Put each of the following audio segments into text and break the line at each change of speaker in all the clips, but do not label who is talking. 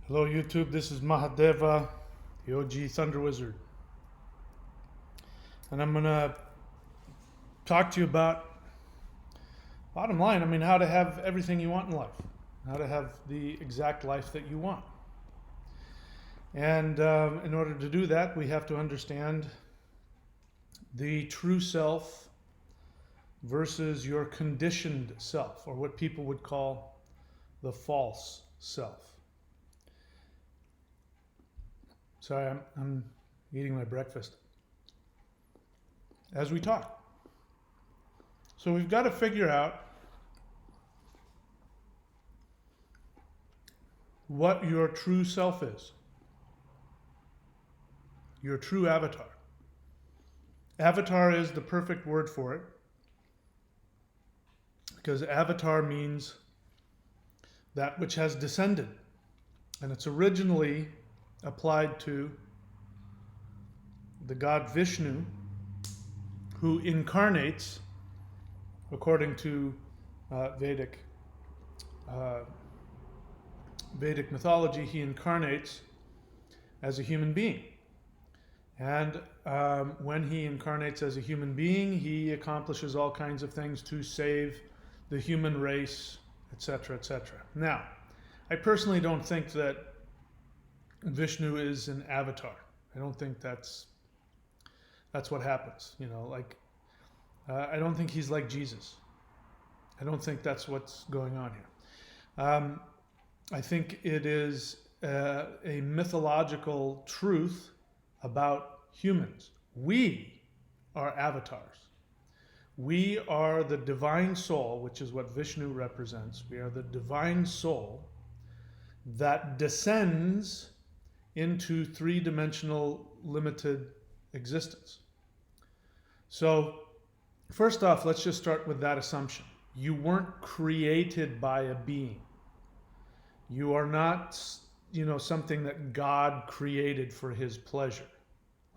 Hello YouTube, this is Mahadeva, the OG Thunder Wizard. And I'm going to talk to you about, bottom line, how to have everything you want in life. How to have the exact life that you want. And in order to do that, we have to understand the true self versus your conditioned self, or what people would call the false self. Sorry, I'm eating my breakfast as we talk. So we've got to figure out what your true self is, your true avatar. Avatar is the perfect word for it, because avatar means that which has descended, and it's originally applied to the god Vishnu, who incarnates, according to Vedic mythology, he incarnates as a human being. And when he incarnates as a human being, he accomplishes all kinds of things to save the human race, etc., etc. Now, I personally don't think that Vishnu is an avatar. I don't think that's what happens. I don't think he's like Jesus. I don't think that's what's going on here. I think it is a mythological truth about humans. We are avatars. We are the divine soul, which is what Vishnu represents. We are the divine soul that descends into three-dimensional limited existence. So first off, let's just start with that assumption. You weren't created by a being. You are not, something that God created for his pleasure,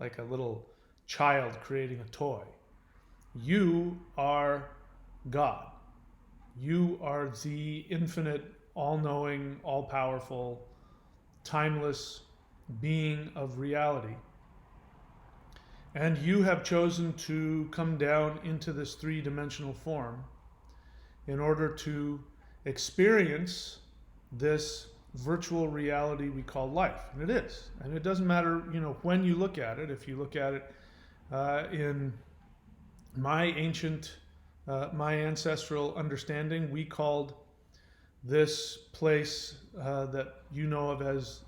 like a little child creating a toy. You are God. You are the infinite, all-knowing, all-powerful, timeless being of reality. And you have chosen to come down into this three-dimensional form in order to experience this virtual reality we call life. And it is. And it doesn't matter, when you look at it. If you look at it in my ancestral understanding, we called this place that you know of as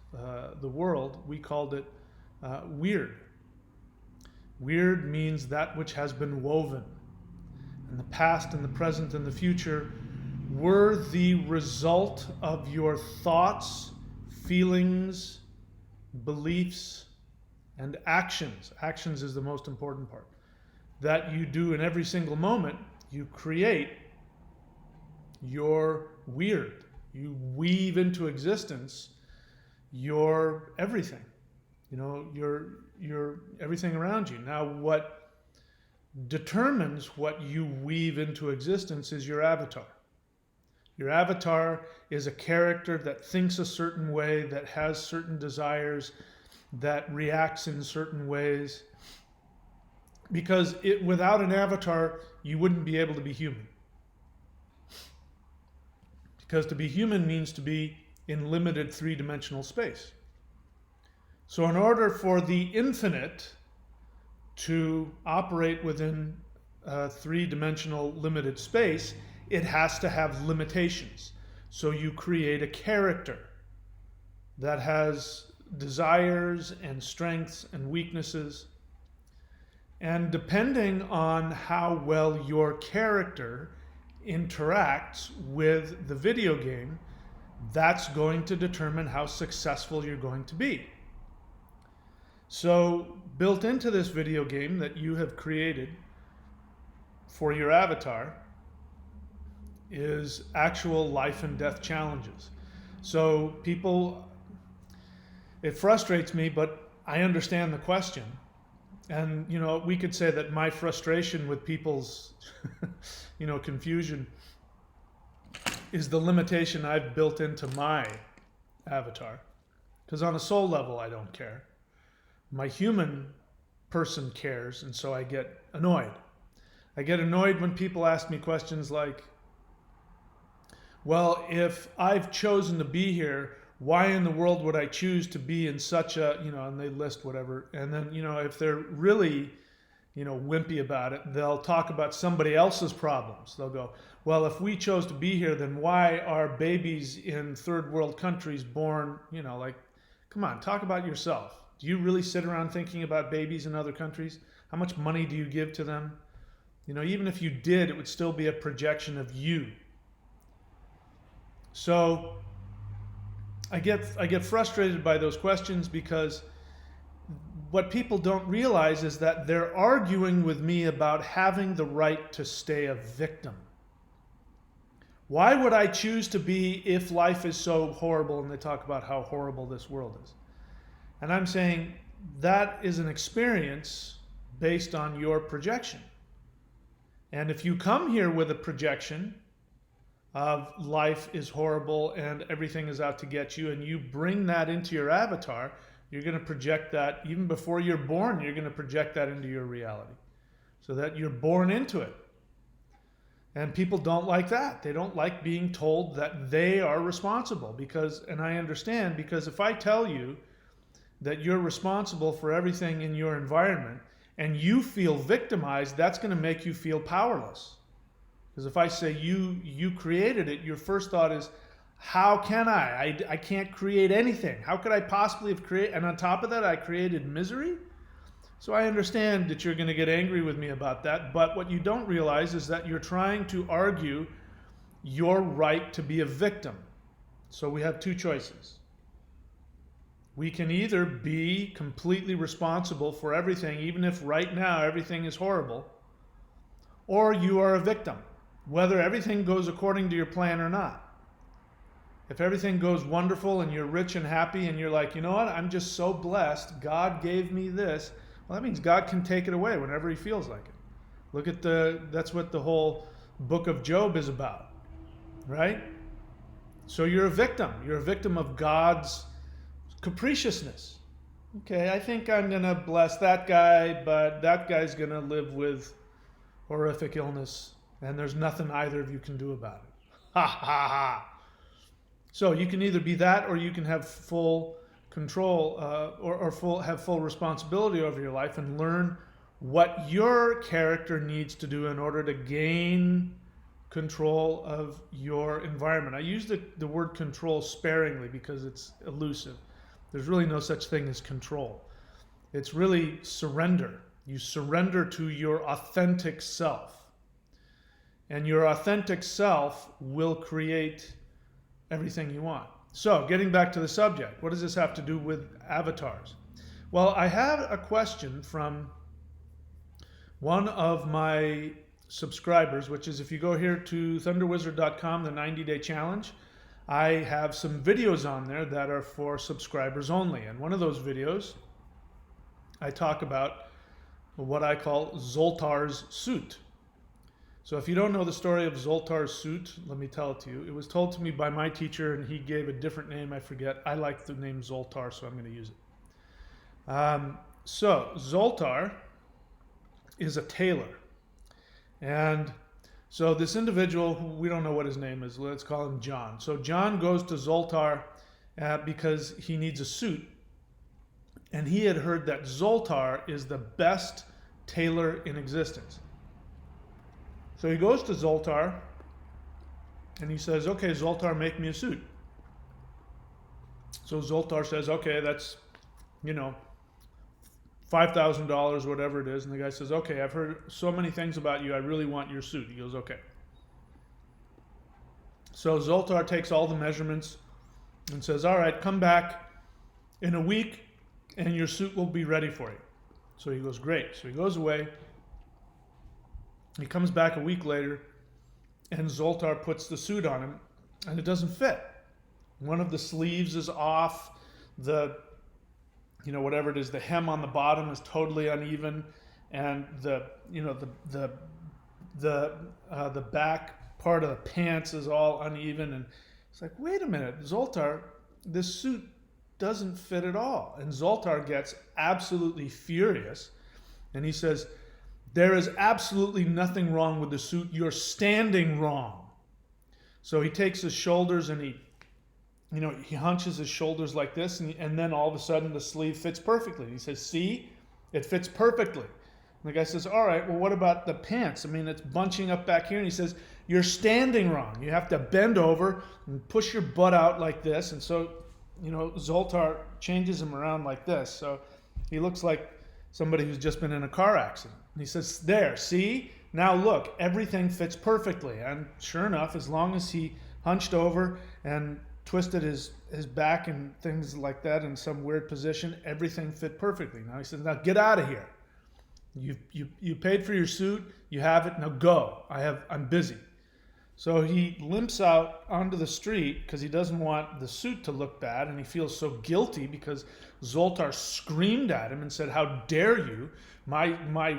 the world, we called it weird. Weird means that which has been woven. And the past and the present and the future were the result of your thoughts, feelings, beliefs, and actions. Actions is the most important part. That you do in every single moment. You create your weird. You weave into existence your everything. Your everything around you. Now, what determines what you weave into existence is your avatar. Your avatar is a character that thinks a certain way, that has certain desires, that reacts in certain ways. Because without an avatar, you wouldn't be able to be human. Because to be human means to be in limited three-dimensional space. So in order for the infinite to operate within three-dimensional limited space, it has to have limitations. So you create a character that has desires and strengths and weaknesses. And depending on how well your character interacts with the video game, that's going to determine how successful you're going to be. So built into this video game that you have created for your avatar is actual life and death challenges. So it frustrates me, but I understand the question. And, we could say that my frustration with people's, confusion is the limitation I've built into my avatar. because on a soul level, I don't care. My human person cares, and so I get annoyed. I get annoyed when people ask me questions like, well, if I've chosen to be here, why in the world would I choose to be in such a, and they list whatever. And then, if they're really, wimpy about it, they'll talk about somebody else's problems. They'll go, well, if we chose to be here, then why are babies in third world countries born, come on, talk about yourself. Do you really sit around thinking about babies in other countries? How much money do you give to them? Even if you did, it would still be a projection of you. So I get frustrated by those questions because what people don't realize is that they're arguing with me about having the right to stay a victim. Why would I choose to be if life is so horrible? And they talk about how horrible this world is. And I'm saying that is an experience based on your projection. And if you come here with a projection of life is horrible and everything is out to get you, and you bring that into your avatar, you're going to project that even before you're born. You're going to project that into your reality so that you're born into it. And people don't like that. They don't like being told that they are responsible and I understand, because if I tell you that you're responsible for everything in your environment and you feel victimized, that's going to make you feel powerless. Because if I say you created it, your first thought is, how can I can't create anything. How could I possibly have created? And on top of that, I created misery. So I understand that you're going to get angry with me about that. But what you don't realize is that you're trying to argue your right to be a victim. So we have two choices. We can either be completely responsible for everything, even if right now everything is horrible, or you are a victim, whether everything goes according to your plan or not. If everything goes wonderful and you're rich and happy and you're like, you know what, I'm just so blessed, God gave me this, well, that means God can take it away whenever he feels like it. That's what the whole book of Job is about, right? So you're a victim. You're a victim of God's capriciousness. Okay, I think I'm going to bless that guy, but that guy's going to live with horrific illness, and there's nothing either of you can do about it. Ha ha ha. So you can either be that, or you can have full control, have full responsibility over your life and learn what your character needs to do in order to gain control of your environment. I use the word control sparingly because it's elusive. There's really no such thing as control. It's really surrender. You surrender to your authentic self. And your authentic self will create everything you want. So, getting back to the subject, what does this have to do with avatars? Well, I had a question from one of my subscribers, which is if you go here to thunderwizard.com, the 90-day challenge, I have some videos on there that are for subscribers only. And one of those videos, I talk about what I call Zoltar's suit. So if you don't know the story of Zoltar's suit, let me tell it to you. It was told to me by my teacher, and he gave a different name, I forget. I like the name Zoltar, so I'm going to use it. So Zoltar is a tailor. And so this individual, we don't know what his name is, let's call him John. So John goes to Zoltar because he needs a suit. And he had heard that Zoltar is the best tailor in existence. So he goes to Zoltar and he says, okay, Zoltar, make me a suit. So Zoltar says, okay, that's, $5,000, whatever it is. And the guy says, okay, I've heard so many things about you. I really want your suit. He goes, okay. So Zoltar takes all the measurements and says, all right, come back in a week and your suit will be ready for you. So he goes, great. So he goes away. He comes back a week later, and Zoltar puts the suit on him, and it doesn't fit. One of the sleeves is off. Whatever it is, the hem on the bottom is totally uneven, and the back part of the pants is all uneven. And it's like, wait a minute, Zoltar, this suit doesn't fit at all. And Zoltar gets absolutely furious, and he says, there is absolutely nothing wrong with the suit. You're standing wrong. So he takes his shoulders and he hunches his shoulders like this, and then all of a sudden the sleeve fits perfectly. He says, see, it fits perfectly. And the guy says, all right, well, what about the pants? I mean, it's bunching up back here. And he says, you're standing wrong. You have to bend over and push your butt out like this. And so, Zoltar changes him around like this. So he looks like somebody who's just been in a car accident. And he says, there, see? Now look, everything fits perfectly. And sure enough, as long as he hunched over and twisted his back and things like that in some weird position, everything fit perfectly. Now he says, now get out of here. You paid for your suit, you have it, now go. I'm busy. So he limps out onto the street because he doesn't want the suit to look bad, and he feels so guilty because Zoltar screamed at him and said, how dare you? My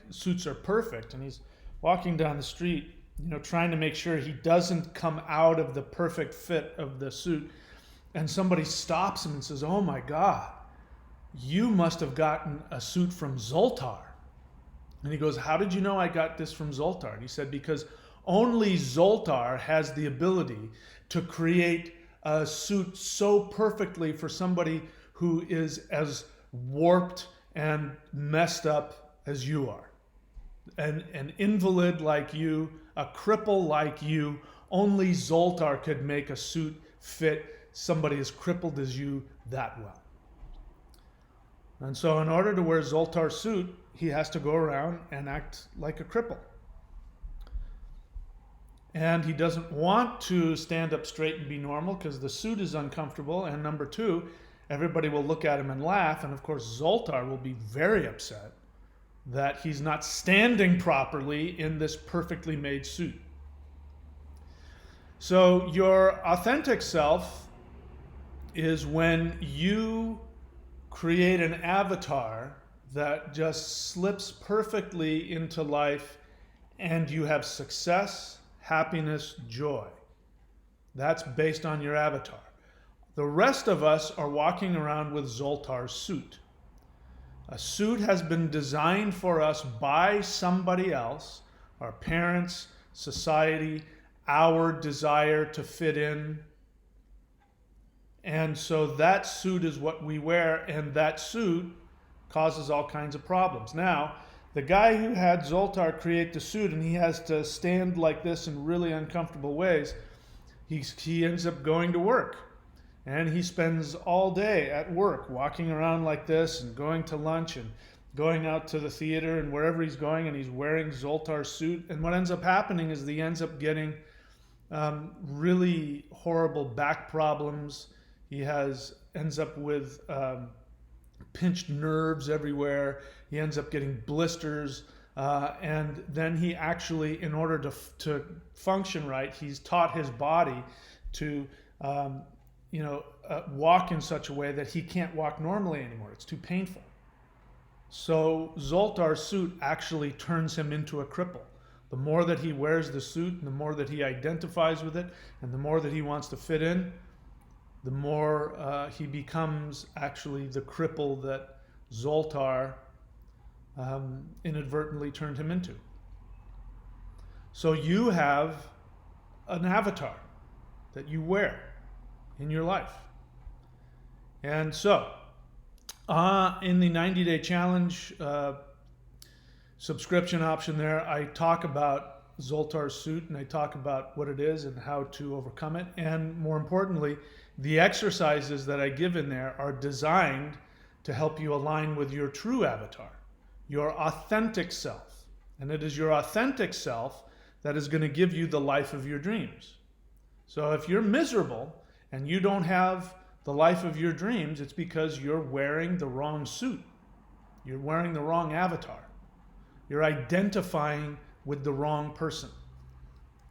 suits are perfect. And he's walking down the street, trying to make sure he doesn't come out of the perfect fit of the suit. And somebody stops him and says, oh my God, you must have gotten a suit from Zoltar. And he goes, how did you know I got this from Zoltar? And he said, because only Zoltar has the ability to create a suit so perfectly for somebody who is as warped and messed up as you are. An invalid like you, a cripple like you, only Zoltar could make a suit fit somebody as crippled as you that well. And so in order to wear Zoltar's suit, he has to go around and act like a cripple. And he doesn't want to stand up straight and be normal because the suit is uncomfortable. And number two, everybody will look at him and laugh. And of course, Zoltar will be very upset that he's not standing properly in this perfectly made suit. So your authentic self is when you create an avatar that just slips perfectly into life and you have success, happiness, joy. That's based on your avatar. The rest of us are walking around with Zoltar's suit. A suit has been designed for us by somebody else, our parents, society, our desire to fit in. And so that suit is what we wear, and that suit causes all kinds of problems. Now, the guy who had Zoltar create the suit, and he has to stand like this in really uncomfortable ways, he ends up going to work. And he spends all day at work walking around like this and going to lunch and going out to the theater and wherever he's going, and he's wearing Zoltar's suit. And what ends up happening is he ends up getting really horrible back problems. He ends up with pinched nerves everywhere. He ends up getting blisters. And then he actually, in order to function right, he's taught his body to walk in such a way that he can't walk normally anymore. It's too painful. So Zoltar's suit actually turns him into a cripple. The more that he wears the suit, and the more that he identifies with it, and the more that he wants to fit in, the more he becomes actually the cripple that Zoltar inadvertently turned him into. So you have an avatar that you wear in your life. And so, in the 90-day challenge subscription option there, I talk about Zoltar's suit, and I talk about what it is and how to overcome it. And more importantly, the exercises that I give in there are designed to help you align with your true avatar, your authentic self. And it is your authentic self that is going to give you the life of your dreams. So if you're miserable and you don't have the life of your dreams, it's because you're wearing the wrong suit. You're wearing the wrong avatar. You're identifying with the wrong person.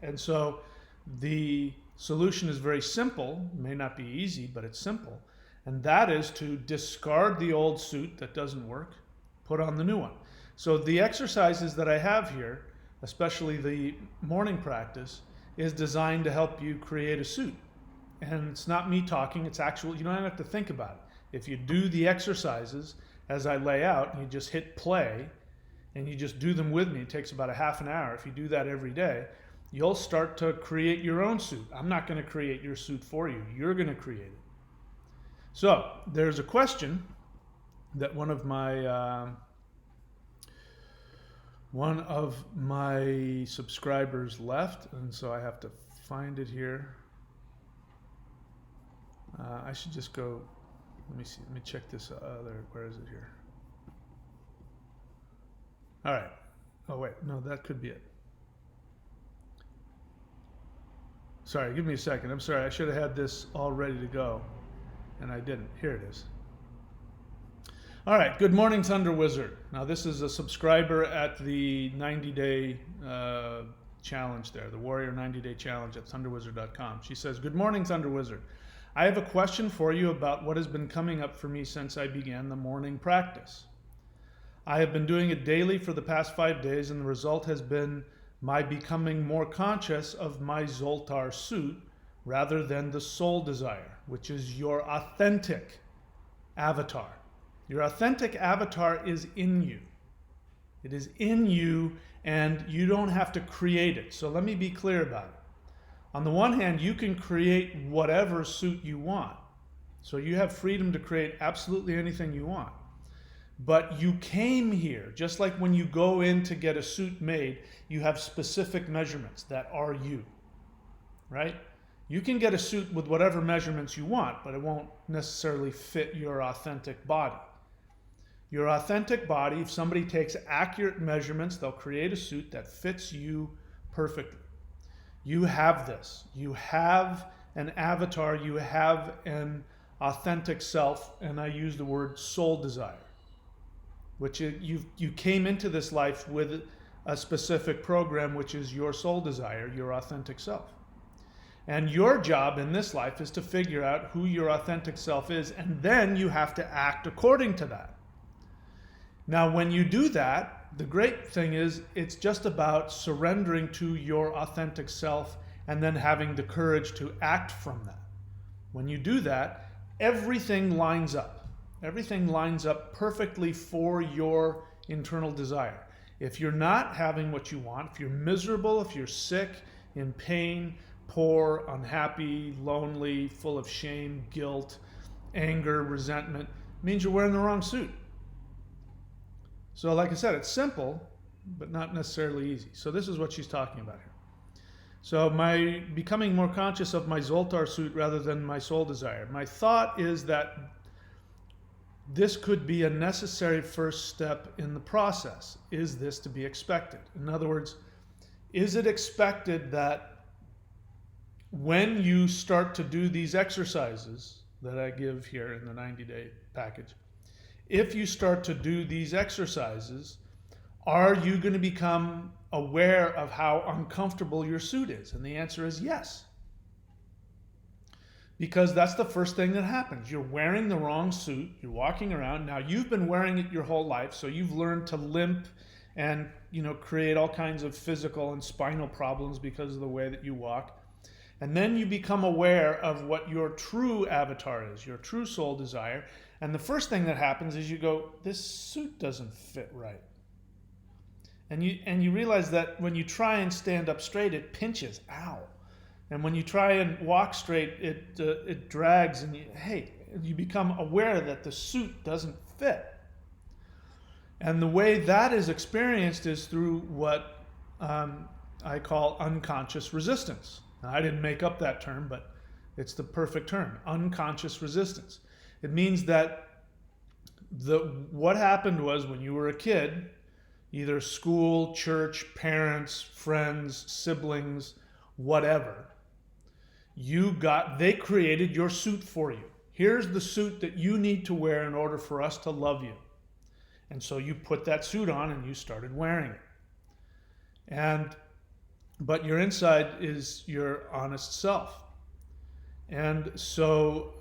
And so the solution is very simple. It may not be easy, but it's simple. And that is to discard the old suit that doesn't work, put on the new one. So the exercises that I have here, especially the morning practice, is designed to help you create a suit. and it's not me talking, it's actual, you don't have to think about it. If you do the exercises as I lay out, and you just hit play, and you just do them with me, it takes about a half an hour. If you do that every day, you'll start to create your own suit. I'm not going to create your suit for you. You're going to create it. So there's a question that one of my subscribers left, and so I have to find it here. I should just go, let me see, let me check this other, where is it here? All right. Oh wait, no, that could be it. Sorry, give me a second. I'm sorry, I should have had this all ready to go, and I didn't. Here it is. All right, good morning, Thunder Wizard. Now this is a subscriber at the 90-day challenge there, the Warrior 90-day challenge at thunderwizard.com. She says, good morning, Thunder Wizard. I have a question for you about what has been coming up for me since I began the morning practice. I have been doing it daily for the past 5 days, and the result has been my becoming more conscious of my zoltar suit rather than the soul desire, which is your authentic avatar. Your authentic avatar is in you. It is in you, and you don't have to create it. So let me be clear about it. On the one hand, you can create whatever suit you want. So you have freedom to create absolutely anything you want. But you came here, just like when you go in to get a suit made, you have specific measurements that are you, right? You can get a suit with whatever measurements you want, but it won't necessarily fit your authentic body. Your authentic body, if somebody takes accurate measurements, they'll create a suit that fits you perfectly. You have this. You have an avatar. You have an authentic self, and I use the word soul desire, which you came into this life with a specific program, which is your soul desire, your authentic self. And your job in this life is to figure out who your authentic self is, and then you have to act according to that. Now, when you do that, the great thing is it's just about surrendering to your authentic self and then having the courage to act from that. When you do that, everything lines up. Everything lines up perfectly for your internal desire. If you're not having what you want, if you're miserable, if you're sick, in pain, poor, unhappy, lonely, full of shame, guilt, anger, resentment, it means you're wearing the wrong suit. So like I said, it's simple, but not necessarily easy. So this is what she's talking about here. So my becoming more conscious of my zoltar suit rather than my soul desire. My thought is that this could be a necessary first step in the process. Is this to be expected? In other words, is it expected that when you start to do these exercises that I give here in the 90-day package, if you start to do these exercises, are you going to become aware of how uncomfortable your suit is? And the answer is yes. Because that's the first thing that happens. You're wearing the wrong suit, you're walking around. Now you've been wearing it your whole life, so you've learned to limp and create all kinds of physical and spinal problems because of the way that you walk. And then you become aware of what your true avatar is, your true soul desire. And the first thing that happens is you go, this suit doesn't fit right. And you realize that when you try and stand up straight, it pinches, ow. And when you try and walk straight, it drags, and you become aware that the suit doesn't fit. And the way that is experienced is through what I call unconscious resistance. Now, I didn't make up that term, but it's the perfect term, unconscious resistance. It means that what happened was when you were a kid, either school, church, parents, friends, siblings, whatever, they created your suit for you. Here's the suit that you need to wear in order for us to love you. And so you put that suit on and you started wearing it. But your inside is your honest self. And so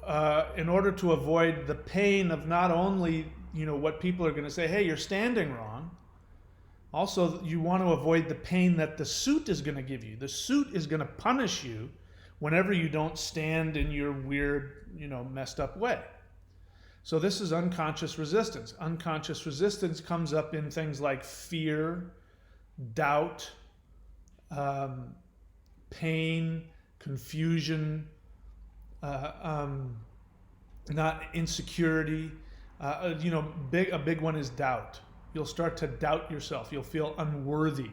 in order to avoid the pain of not only, what people are going to say, hey, you're standing wrong. Also, you want to avoid the pain that the suit is going to give you. The suit is going to punish you whenever you don't stand in your weird, messed up way. So this is unconscious resistance. Unconscious resistance comes up in things like fear, doubt, pain, confusion, not insecurity. A big one is doubt. You'll start to doubt yourself. You'll feel unworthy.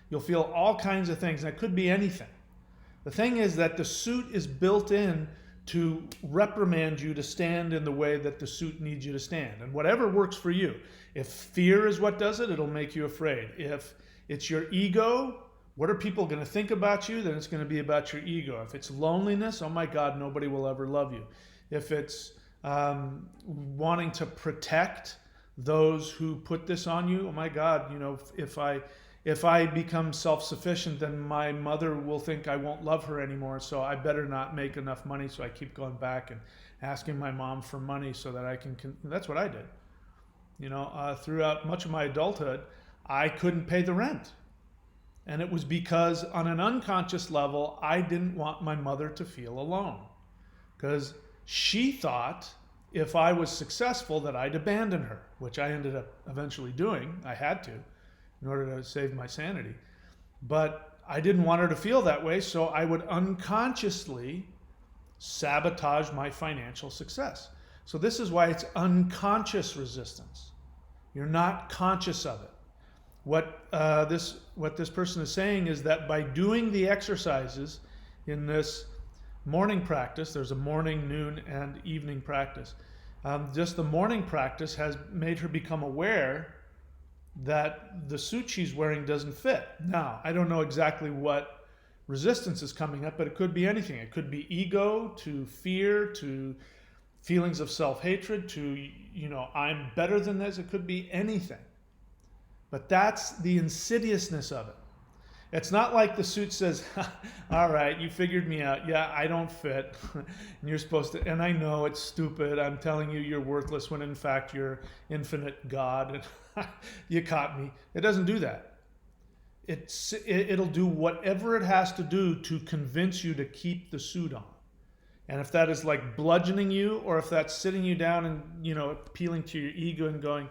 You'll feel all kinds of things. That could be anything. The thing is that the suit is built in to reprimand you to stand in the way that the suit needs you to stand. And whatever works for you. If fear is what does it, it'll make you afraid. If it's your ego, what are people going to think about you? Then it's going to be about your ego. If it's loneliness, oh my God, nobody will ever love you. If it's wanting to protect those who put this on you, oh my God, if I become self-sufficient, then my mother will think I won't love her anymore, so I better not make enough money, so I keep going back and asking my mom for money so that I can that's what I did. Throughout much of my adulthood, I couldn't pay the rent. And it was because on an unconscious level, I didn't want my mother to feel alone. Because she thought if I was successful that I'd abandon her, which I ended up eventually doing. I had to in order to save my sanity. But I didn't want her to feel that way, so I would unconsciously sabotage my financial success. So this is why it's unconscious resistance. You're not conscious of it. What this person is saying is that by doing the exercises in this morning practice, there's a morning, noon, and evening practice. Just the morning practice has made her become aware that the suit she's wearing doesn't fit. Now, I don't know exactly what resistance is coming up, but it could be anything. It could be ego, to fear, to feelings of self-hatred, to, I'm better than this. It could be anything. But that's the insidiousness of it. It's not like the suit says, all right, you figured me out. Yeah, I don't fit. And you're supposed to, and I know it's stupid. I'm telling you you're worthless when in fact you're infinite God. And you caught me. It doesn't do that. It'll do whatever it has to do to convince you to keep the suit on. And if that is like bludgeoning you, or if that's sitting you down and, appealing to your ego and going,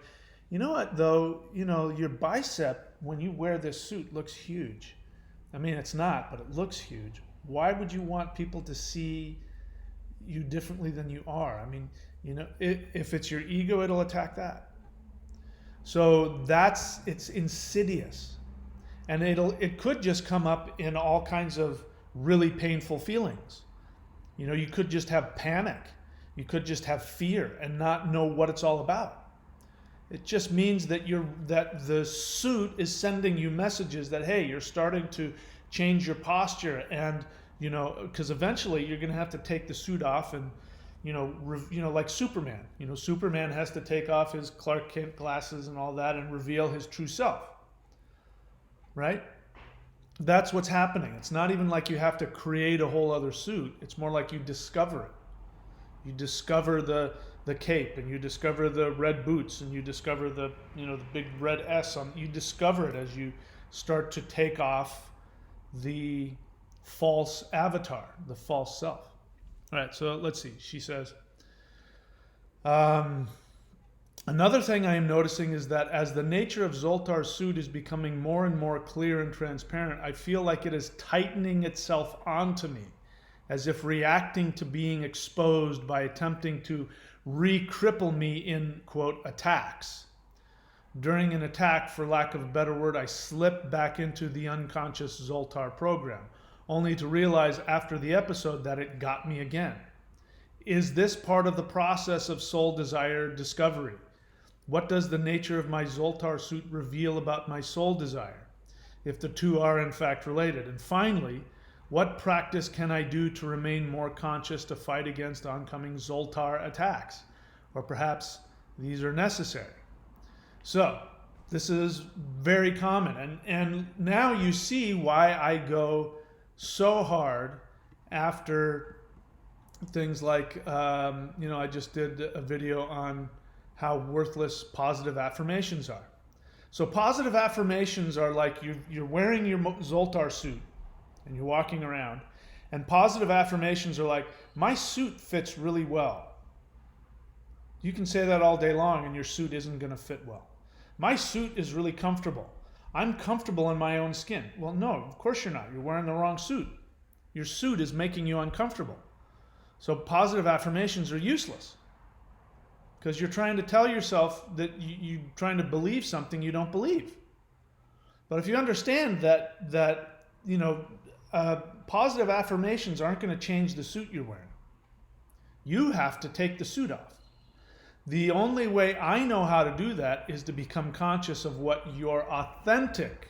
you know what, though, your bicep, when you wear this suit, looks huge. I mean, it's not, but it looks huge. Why would you want people to see you differently than you are? I mean, if it's your ego, it'll attack that. So it's insidious. And it could just come up in all kinds of really painful feelings. You could just have panic. You could just have fear and not know what it's all about. It just means that the suit is sending you messages that, hey, you're starting to change your posture, and because eventually you're going to have to take the suit off, and like Superman. Superman has to take off his Clark Kent glasses and all that and reveal his true self. Right? That's what's happening. It's not even like you have to create a whole other suit. It's more like you discover it. You discover the cape, and you discover the red boots, and you discover the big red S on. You discover it as you start to take off the false avatar, the false self. All right, so let's see. She says, another thing I am noticing is that as the nature of Zoltar's suit is becoming more and more clear and transparent, I feel like it is tightening itself onto me, as if reacting to being exposed by attempting to re-cripple me in, quote, attacks. During an attack, for lack of a better word, I slip back into the unconscious Zoltar program, only to realize after the episode that it got me again. Is this part of the process of soul desire discovery? What does the nature of my Zoltar suit reveal about my soul desire, if the two are in fact related? And finally, what practice can I do to remain more conscious to fight against oncoming Zoltar attacks? Or perhaps these are necessary. So this is very common. And now you see why I go so hard after things like, I just did a video on how worthless positive affirmations are. So positive affirmations are like you're wearing your Zoltar suit, and you're walking around, And positive affirmations are like, my suit fits really well. You can say that all day long and your suit isn't going to fit well. My suit is really comfortable. I'm comfortable in my own skin. Well, no, of course you're not. You're wearing the wrong suit. Your suit is making you uncomfortable. So positive affirmations are useless because you're trying to tell yourself that you're trying to believe something you don't believe. But if you understand that positive affirmations aren't going to change the suit you're wearing, you have to take the suit off. The only way I know how to do that is to become conscious of what your authentic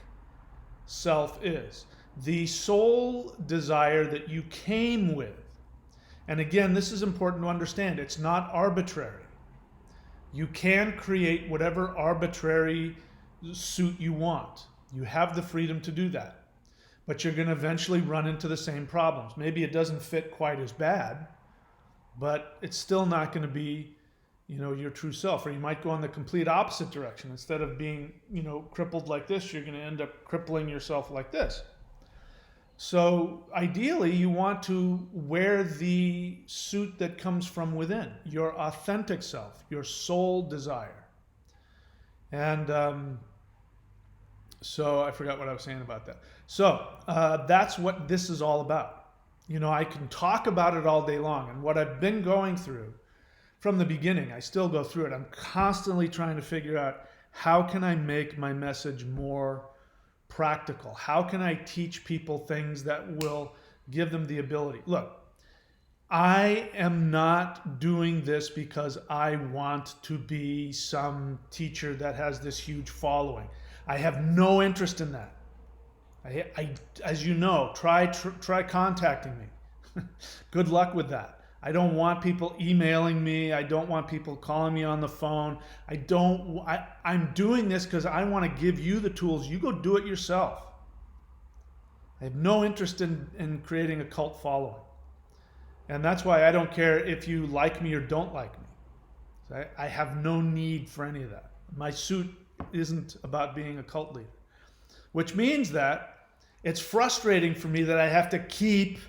self is. The soul desire that you came with. And again, this is important to understand. It's not arbitrary. You can create whatever arbitrary suit you want. You have the freedom to do that. But you're going to eventually run into the same problems. Maybe it doesn't fit quite as bad, but it's still not going to be your true self. Or you might go in the complete opposite direction. Instead of being, crippled like this, you're going to end up crippling yourself like this. So ideally, you want to wear the suit that comes from within, your authentic self, your soul desire. And so I forgot what I was saying about that. So that's what this is all about. I can talk about it all day long. And what I've been going through from the beginning, I still go through it. I'm constantly trying to figure out how can I make my message more practical? How can I teach people things that will give them the ability? Look, I am not doing this because I want to be some teacher that has this huge following. I have no interest in that. I as you know, try contacting me. Good luck with that. I don't want people emailing me. I don't want people calling me on the phone. I'm doing this because I want to give you the tools. You go do it yourself. I have no interest in creating a cult following. And that's why I don't care if you like me or don't like me. I have no need for any of that. My suit isn't about being a cult leader. Which means that it's frustrating for me that I have to keep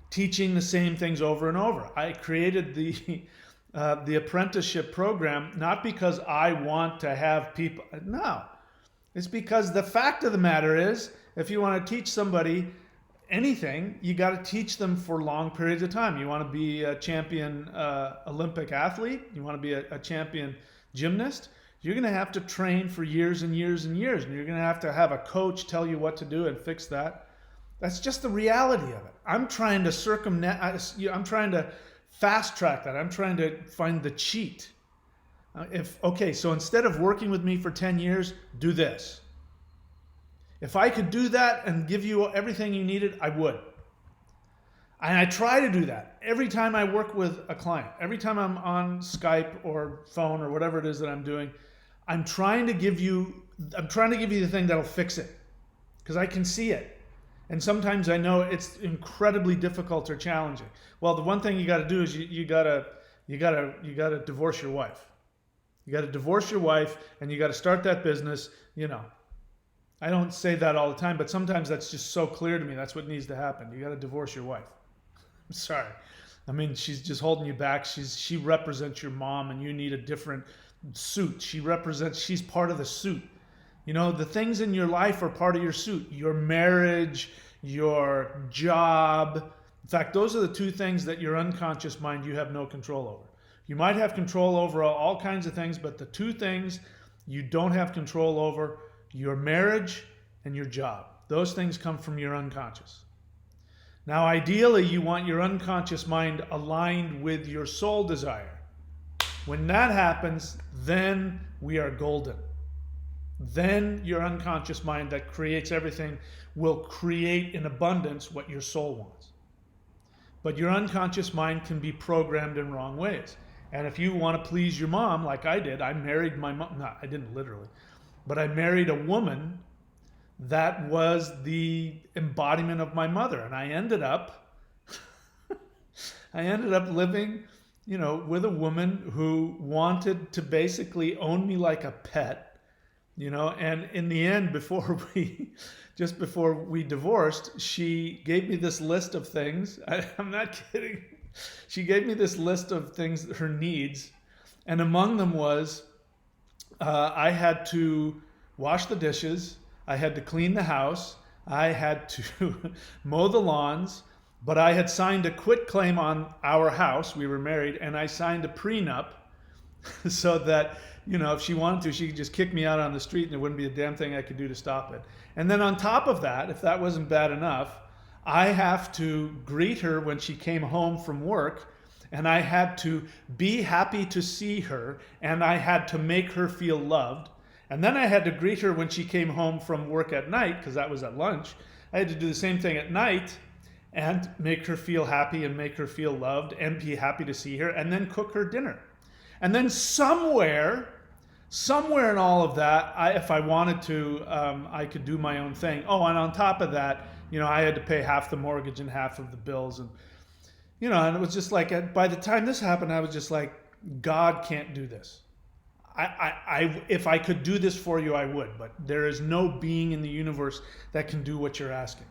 teaching the same things over and over. I created the apprenticeship program not because I want to have people. No, it's because the fact of the matter is, if you want to teach somebody anything, you got to teach them for long periods of time. You want to be a champion Olympic athlete, you want to be a champion gymnast, you're going to have to train for years and years and years, and you're going to have a coach tell you what to do and fix that. That's just the reality of it. I'm trying to I'm trying to fast track that. I'm trying to find the cheat. So instead of working with me for 10 years, do this. If I could do that and give you everything you needed, I would. And I try to do that every time I work with a client. Every time I'm on Skype or phone or whatever it is that I'm doing, I'm trying to give you the thing that'll fix it, because I can see it. And sometimes I know it's incredibly difficult or challenging. Well, the one thing you got to do is you got to divorce your wife. You got to divorce your wife, and you got to start that business. I don't say that all the time, but sometimes that's just so clear to me. That's what needs to happen. You got to divorce your wife. I'm sorry. I mean, she's just holding you back. She represents your mom, and you need a different suit. She's part of the suit. The things in your life are part of your suit. Your marriage, your job. In fact, those are the two things that your unconscious mind, you have no control over. You might have control over all kinds of things, but the two things you don't have control over, your marriage and your job. Those things come from your unconscious. Now, ideally, you want your unconscious mind aligned with your soul desire. When that happens, then we are golden. Then your unconscious mind that creates everything will create in abundance what your soul wants. But your unconscious mind can be programmed in wrong ways. And if you want to please your mom, like I did, I married my mom. No, I didn't literally. But I married a woman that was the embodiment of my mother. And I ended up living, with a woman who wanted to basically own me like a pet And in the end, just before we divorced, she gave me this list of things. I'm not kidding. She gave me this list of things, her needs, and among them was I had to wash the dishes, I had to clean the house, I had to mow the lawns, but I had signed a quitclaim on our house. We were married, and I signed a prenup so that, if she wanted to, she could just kick me out on the street and there wouldn't be a damn thing I could do to stop it. And then on top of that, if that wasn't bad enough, I have to greet her when she came home from work, and I had to be happy to see her, and I had to make her feel loved. And then I had to greet her when she came home from work at night, because that was at lunch. I had to do the same thing at night and make her feel happy and make her feel loved and be happy to see her, and then cook her dinner. And then somewhere in all of that, if I wanted to, I could do my own thing. Oh, and on top of that, I had to pay half the mortgage and half of the bills. And, and it was just like, by the time this happened, I was just like, God can't do this. If I could do this for you, I would. But there is no being in the universe that can do what you're asking.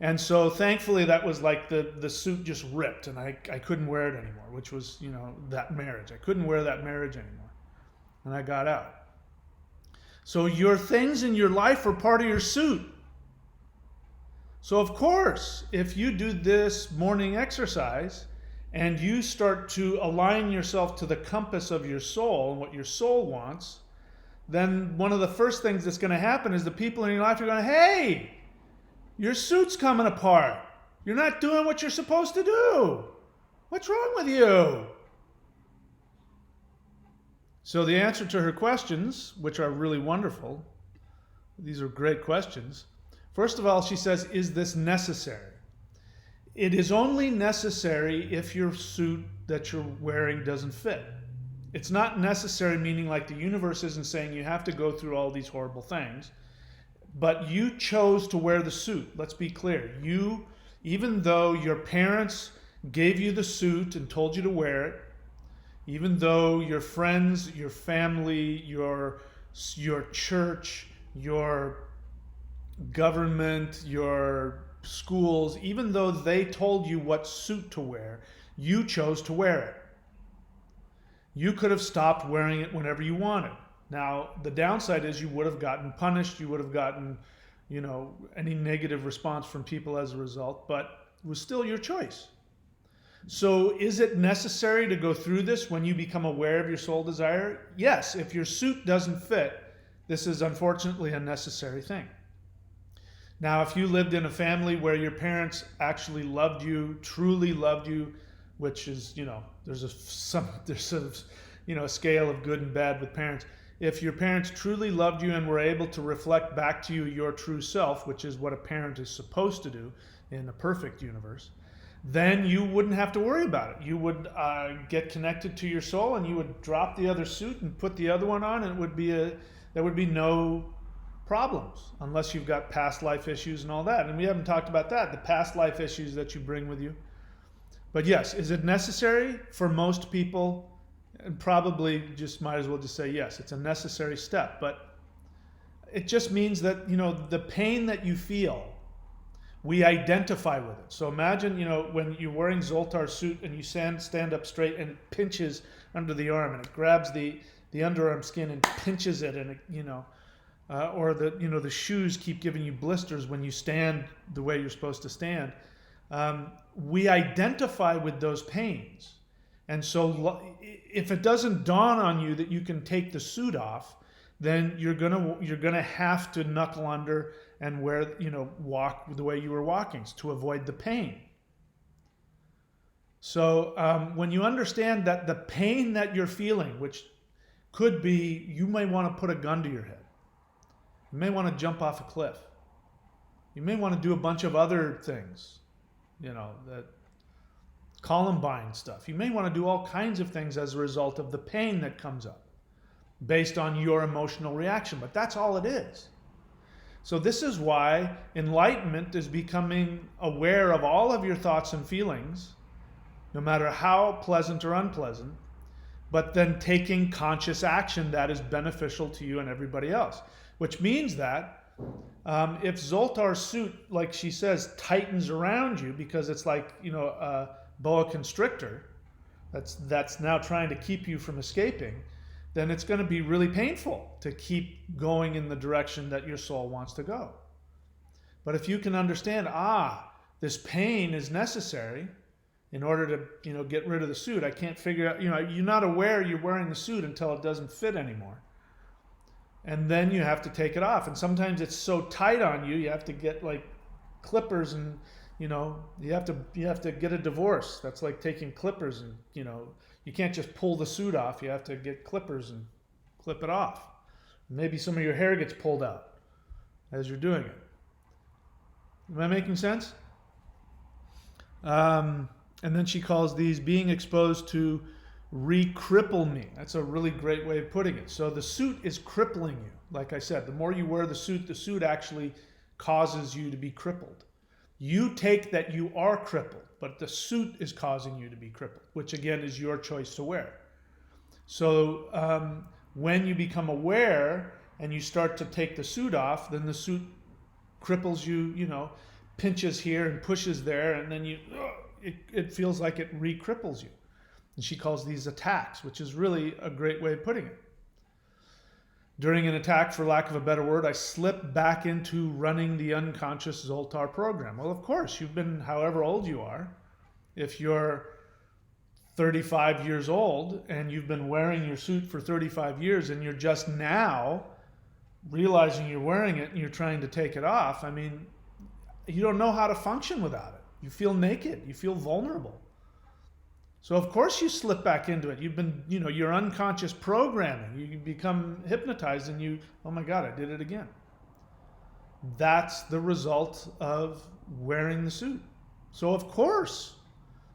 And so thankfully that was like the suit just ripped, and I couldn't wear it anymore, which was, that marriage. I couldn't wear that marriage anymore. And I got out. So your things in your life are part of your suit. So of course, if you do this morning exercise and you start to align yourself to the compass of your soul and what your soul wants, then one of the first things that's going to happen is the people in your life are going, hey, your suit's coming apart. You're not doing what you're supposed to do. What's wrong with you? So the answer to her questions, which are really wonderful, these are great questions. First of all, she says, is this necessary? It is only necessary if your suit that you're wearing doesn't fit. It's not necessary, meaning like the universe isn't saying you have to go through all these horrible things, but you chose to wear the suit. Let's be clear. You, even though your parents gave you the suit and told you to wear it, even though your friends, your family, your church, your government, your schools, even though they told you what suit to wear, you chose to wear it. You could have stopped wearing it whenever you wanted. Now, the downside is you would have gotten punished, you would have gotten, any negative response from people as a result, but it was still your choice. So is it necessary to go through this when you become aware of your soul desire? Yes, if your suit doesn't fit, this is unfortunately a necessary thing. Now, if you lived in a family where your parents actually loved you, truly loved you, which is, there's a scale of good and bad with parents. If your parents truly loved you and were able to reflect back to you your true self, which is what a parent is supposed to do in a perfect universe, then you wouldn't have to worry about it. You would get connected to your soul, and you would drop the other suit and put the other one on, and there would be no problems, unless you've got past life issues and all that. And we haven't talked about that, the past life issues that you bring with you. But yes, is it necessary for most people? And probably just might as well just say yes, it's a necessary step. But it just means that, the pain that you feel, we identify with it. So imagine, when you're wearing Zoltar suit and you stand up straight and it pinches under the arm and it grabs the underarm skin and pinches it, and it, or the shoes keep giving you blisters when you stand the way you're supposed to stand. We identify with those pains. And so if it doesn't dawn on you that you can take the suit off, then you're gonna have to knuckle under and walk the way you were walking to avoid the pain. So when you understand that the pain that you're feeling, which could be, you may want to put a gun to your head. You may want to jump off a cliff. You may want to do a bunch of other things, that Columbine stuff. You may want to do all kinds of things as a result of the pain that comes up based on your emotional reaction, but that's all it is. So this is why enlightenment is becoming aware of all of your thoughts and feelings, no matter how pleasant or unpleasant, but then taking conscious action that is beneficial to you and everybody else. Which means that if Zoltar's suit, like she says, tightens around you because it's like, a boa constrictor that's now trying to keep you from escaping, then it's going to be really painful to keep going in the direction that your soul wants to go. But if you can understand, this pain is necessary in order to, get rid of the suit. I can't figure out, you're not aware you're wearing the suit until it doesn't fit anymore. And then you have to take it off. And sometimes it's so tight on you, you have to get like clippers and, you have to get a divorce. That's like taking clippers and, you can't just pull the suit off. You have to get clippers and clip it off. Maybe some of your hair gets pulled out as you're doing it. Am I making sense? And then she calls these being exposed to re-cripple me. That's a really great way of putting it. So the suit is crippling you. Like I said, the more you wear the suit actually causes you to be crippled. You take that you are crippled, but the suit is causing you to be crippled, which again is your choice to wear. So when you become aware and you start to take the suit off, then the suit cripples you, pinches here and pushes there, and then it feels like it re-cripples you. And she calls these attacks, which is really a great way of putting it. During an attack, for lack of a better word, I slip back into running the unconscious Zoltar program. Well, of course, you've been however old you are. If you're 35 years old and you've been wearing your suit for 35 years and you're just now realizing you're wearing it and you're trying to take it off, you don't know how to function without it. You feel naked. You feel vulnerable. So of course you slip back into it. You've been, your unconscious programming. You become hypnotized and oh my God, I did it again. That's the result of wearing the suit. So of course,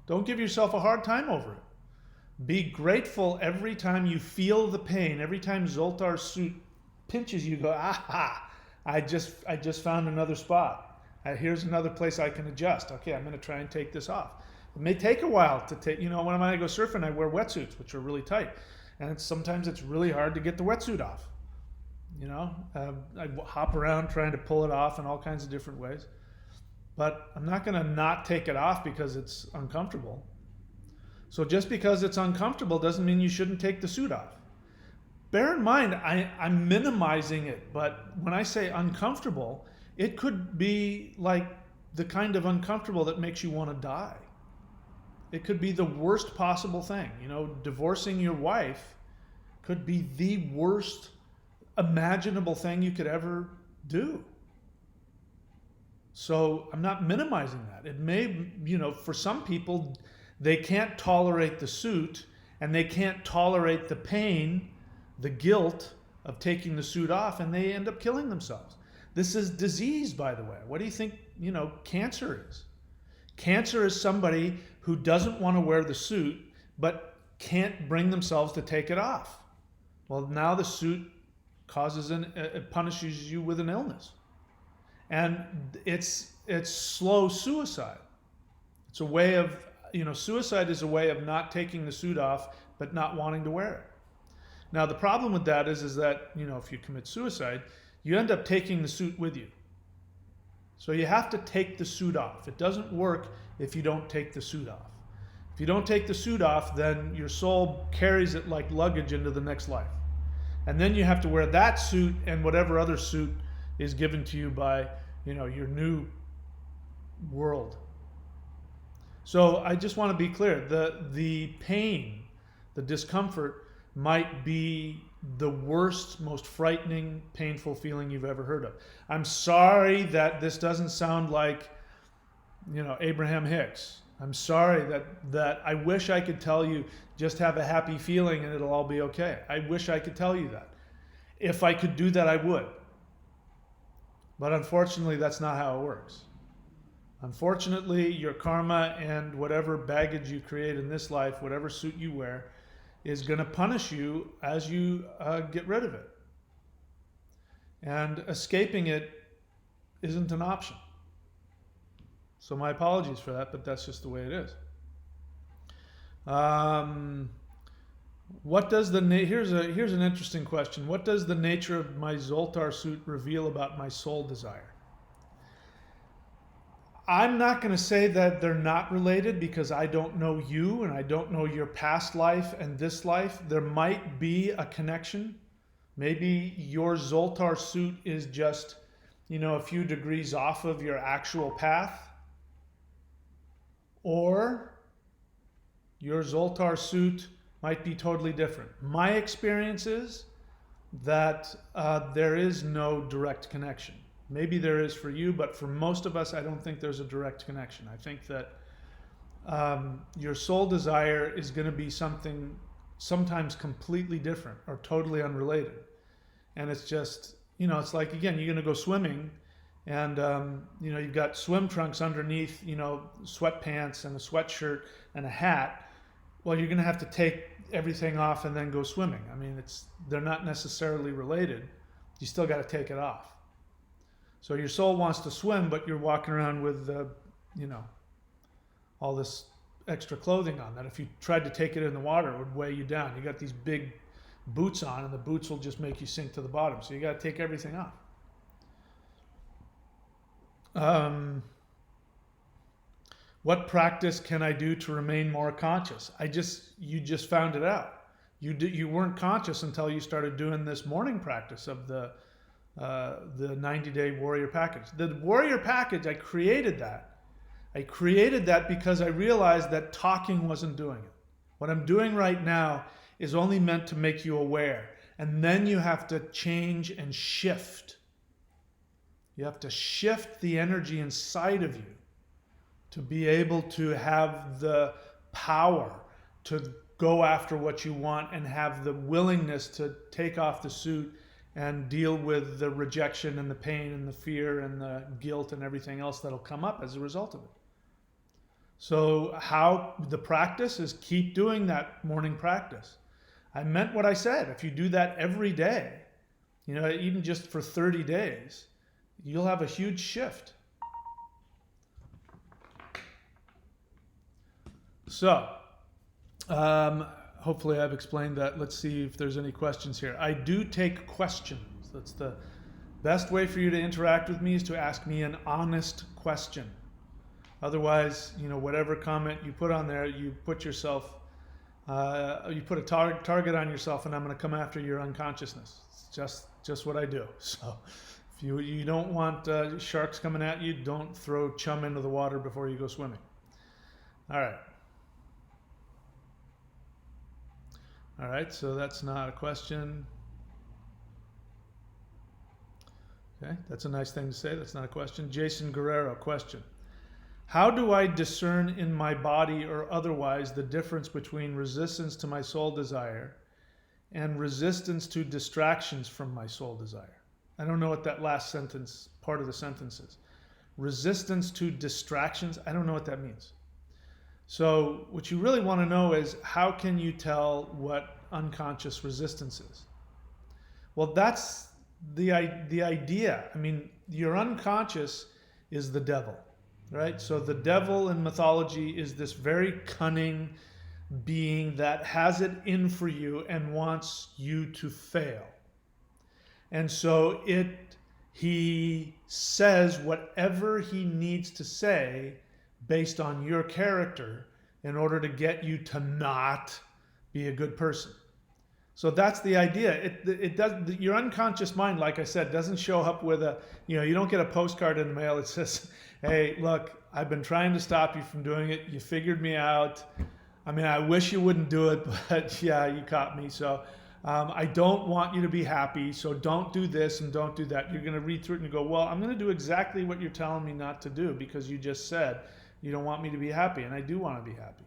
don't give yourself a hard time over it. Be grateful every time you feel the pain. Every time Zoltar's suit pinches you, go, I just found another spot. Here's another place I can adjust. Okay, I'm going to try and take this off. It may take a while to take, when I go surfing, I wear wetsuits, which are really tight. And sometimes it's really hard to get the wetsuit off. I hop around trying to pull it off in all kinds of different ways. But I'm not going to not take it off because it's uncomfortable. So just because it's uncomfortable doesn't mean you shouldn't take the suit off. Bear in mind, I'm minimizing it, but when I say uncomfortable, it could be like the kind of uncomfortable that makes you want to die. It could be the worst possible thing. Divorcing your wife could be the worst imaginable thing you could ever do. So I'm not minimizing that. It may, for some people, they can't tolerate the suit and they can't tolerate the pain, the guilt of taking the suit off, and they end up killing themselves. This is disease, by the way. What do you think, cancer is? Cancer is somebody who doesn't want to wear the suit, but can't bring themselves to take it off. Well, now the suit it punishes you with an illness. And it's slow suicide. It's a way of, suicide is a way of not taking the suit off, but not wanting to wear it. Now, the problem with that is that, if you commit suicide, you end up taking the suit with you. So you have to take the suit off. It doesn't work if you don't take the suit off. If you don't take the suit off, then your soul carries it like luggage into the next life. And then you have to wear that suit and whatever other suit is given to you by, your new world. So I just want to be clear. The pain, the discomfort might be the worst, most frightening, painful feeling you've ever heard of. I'm sorry that this doesn't sound like, Abraham Hicks. I'm sorry that I wish I could tell you just have a happy feeling and it'll all be okay. I wish I could tell you that. If I could do that, I would. But unfortunately, that's not how it works. Unfortunately, your karma and whatever baggage you create in this life, whatever suit you wear, is going to punish you as you get rid of it. And escaping it isn't an option. So my apologies for that, but that's just the way it is. What does the here's an interesting question. What does the nature of my zoltar suit reveal about my soul desire? I'm not going to say that they're not related because I don't know you and I don't know your past life and this life. There might be a connection. Maybe your zoltar suit is just, a few degrees off of your actual path. Or your zoltar suit might be totally different. My experience is that there is no direct connection. Maybe there is for you, but for most of us, I don't think there's a direct connection. I think that your soul desire is going to be something sometimes completely different or totally unrelated. And it's just, it's like, again, you're going to go swimming and, you've got swim trunks underneath, sweatpants and a sweatshirt and a hat. Well, you're going to have to take everything off and then go swimming. I mean, they're not necessarily related. You still got to take it off. So your soul wants to swim, but you're walking around with, all this extra clothing on that if you tried to take it in the water, it would weigh you down. You got these big boots on, and the boots will just make you sink to the bottom. So you got to take everything off. What practice can I do to remain more conscious? You just found it out. You weren't conscious until you started doing this morning practice of the 90-day warrior package. The warrior package, I created that. I created that because I realized that talking wasn't doing it. What I'm doing right now is only meant to make you aware. And then you have to change and shift. You have to shift the energy inside of you to be able to have the power to go after what you want and have the willingness to take off the suit and deal with the rejection and the pain and the fear and the guilt and everything else that'll come up as a result of it. So how the practice is keep doing that morning practice. I meant what I said. If you do that every day, even just for 30 days, you'll have a huge shift. So, hopefully I've explained that. Let's see if there's any questions here. I do take questions. That's the best way for you to interact with me, is to ask me an honest question. Otherwise, whatever comment you put on there, you put yourself, you put a target on yourself, and I'm going to come after your unconsciousness. It's just what I do. So if you don't want sharks coming at you, don't throw chum into the water before you go swimming. All right, so that's not a question. Okay, that's a nice thing to say. That's not a question. Jason Guerrero, question. How do I discern in my body or otherwise the difference between resistance to my soul desire and resistance to distractions from my soul desire? I don't know what that last sentence, part of the sentence is. Resistance to distractions, I don't know what that means. So what you really want to know is, how can you tell what unconscious resistance is? Well, that's the idea. I mean, your unconscious is the devil, right? So the devil in mythology is this very cunning being that has it in for you and wants you to fail. And so he says whatever he needs to say based on your character in order to get you to not be a good person. So that's the idea. It does. Your unconscious mind, like I said, doesn't show up with you don't get a postcard in the mail that says, hey, look, I've been trying to stop you from doing it. You figured me out. I mean, I wish you wouldn't do it, but yeah, you caught me. So I don't want you to be happy. So don't do this and don't do that. You're going to read through it and you go, well, I'm going to do exactly what you're telling me not to do because you just said you don't want me to be happy, and I do want to be happy.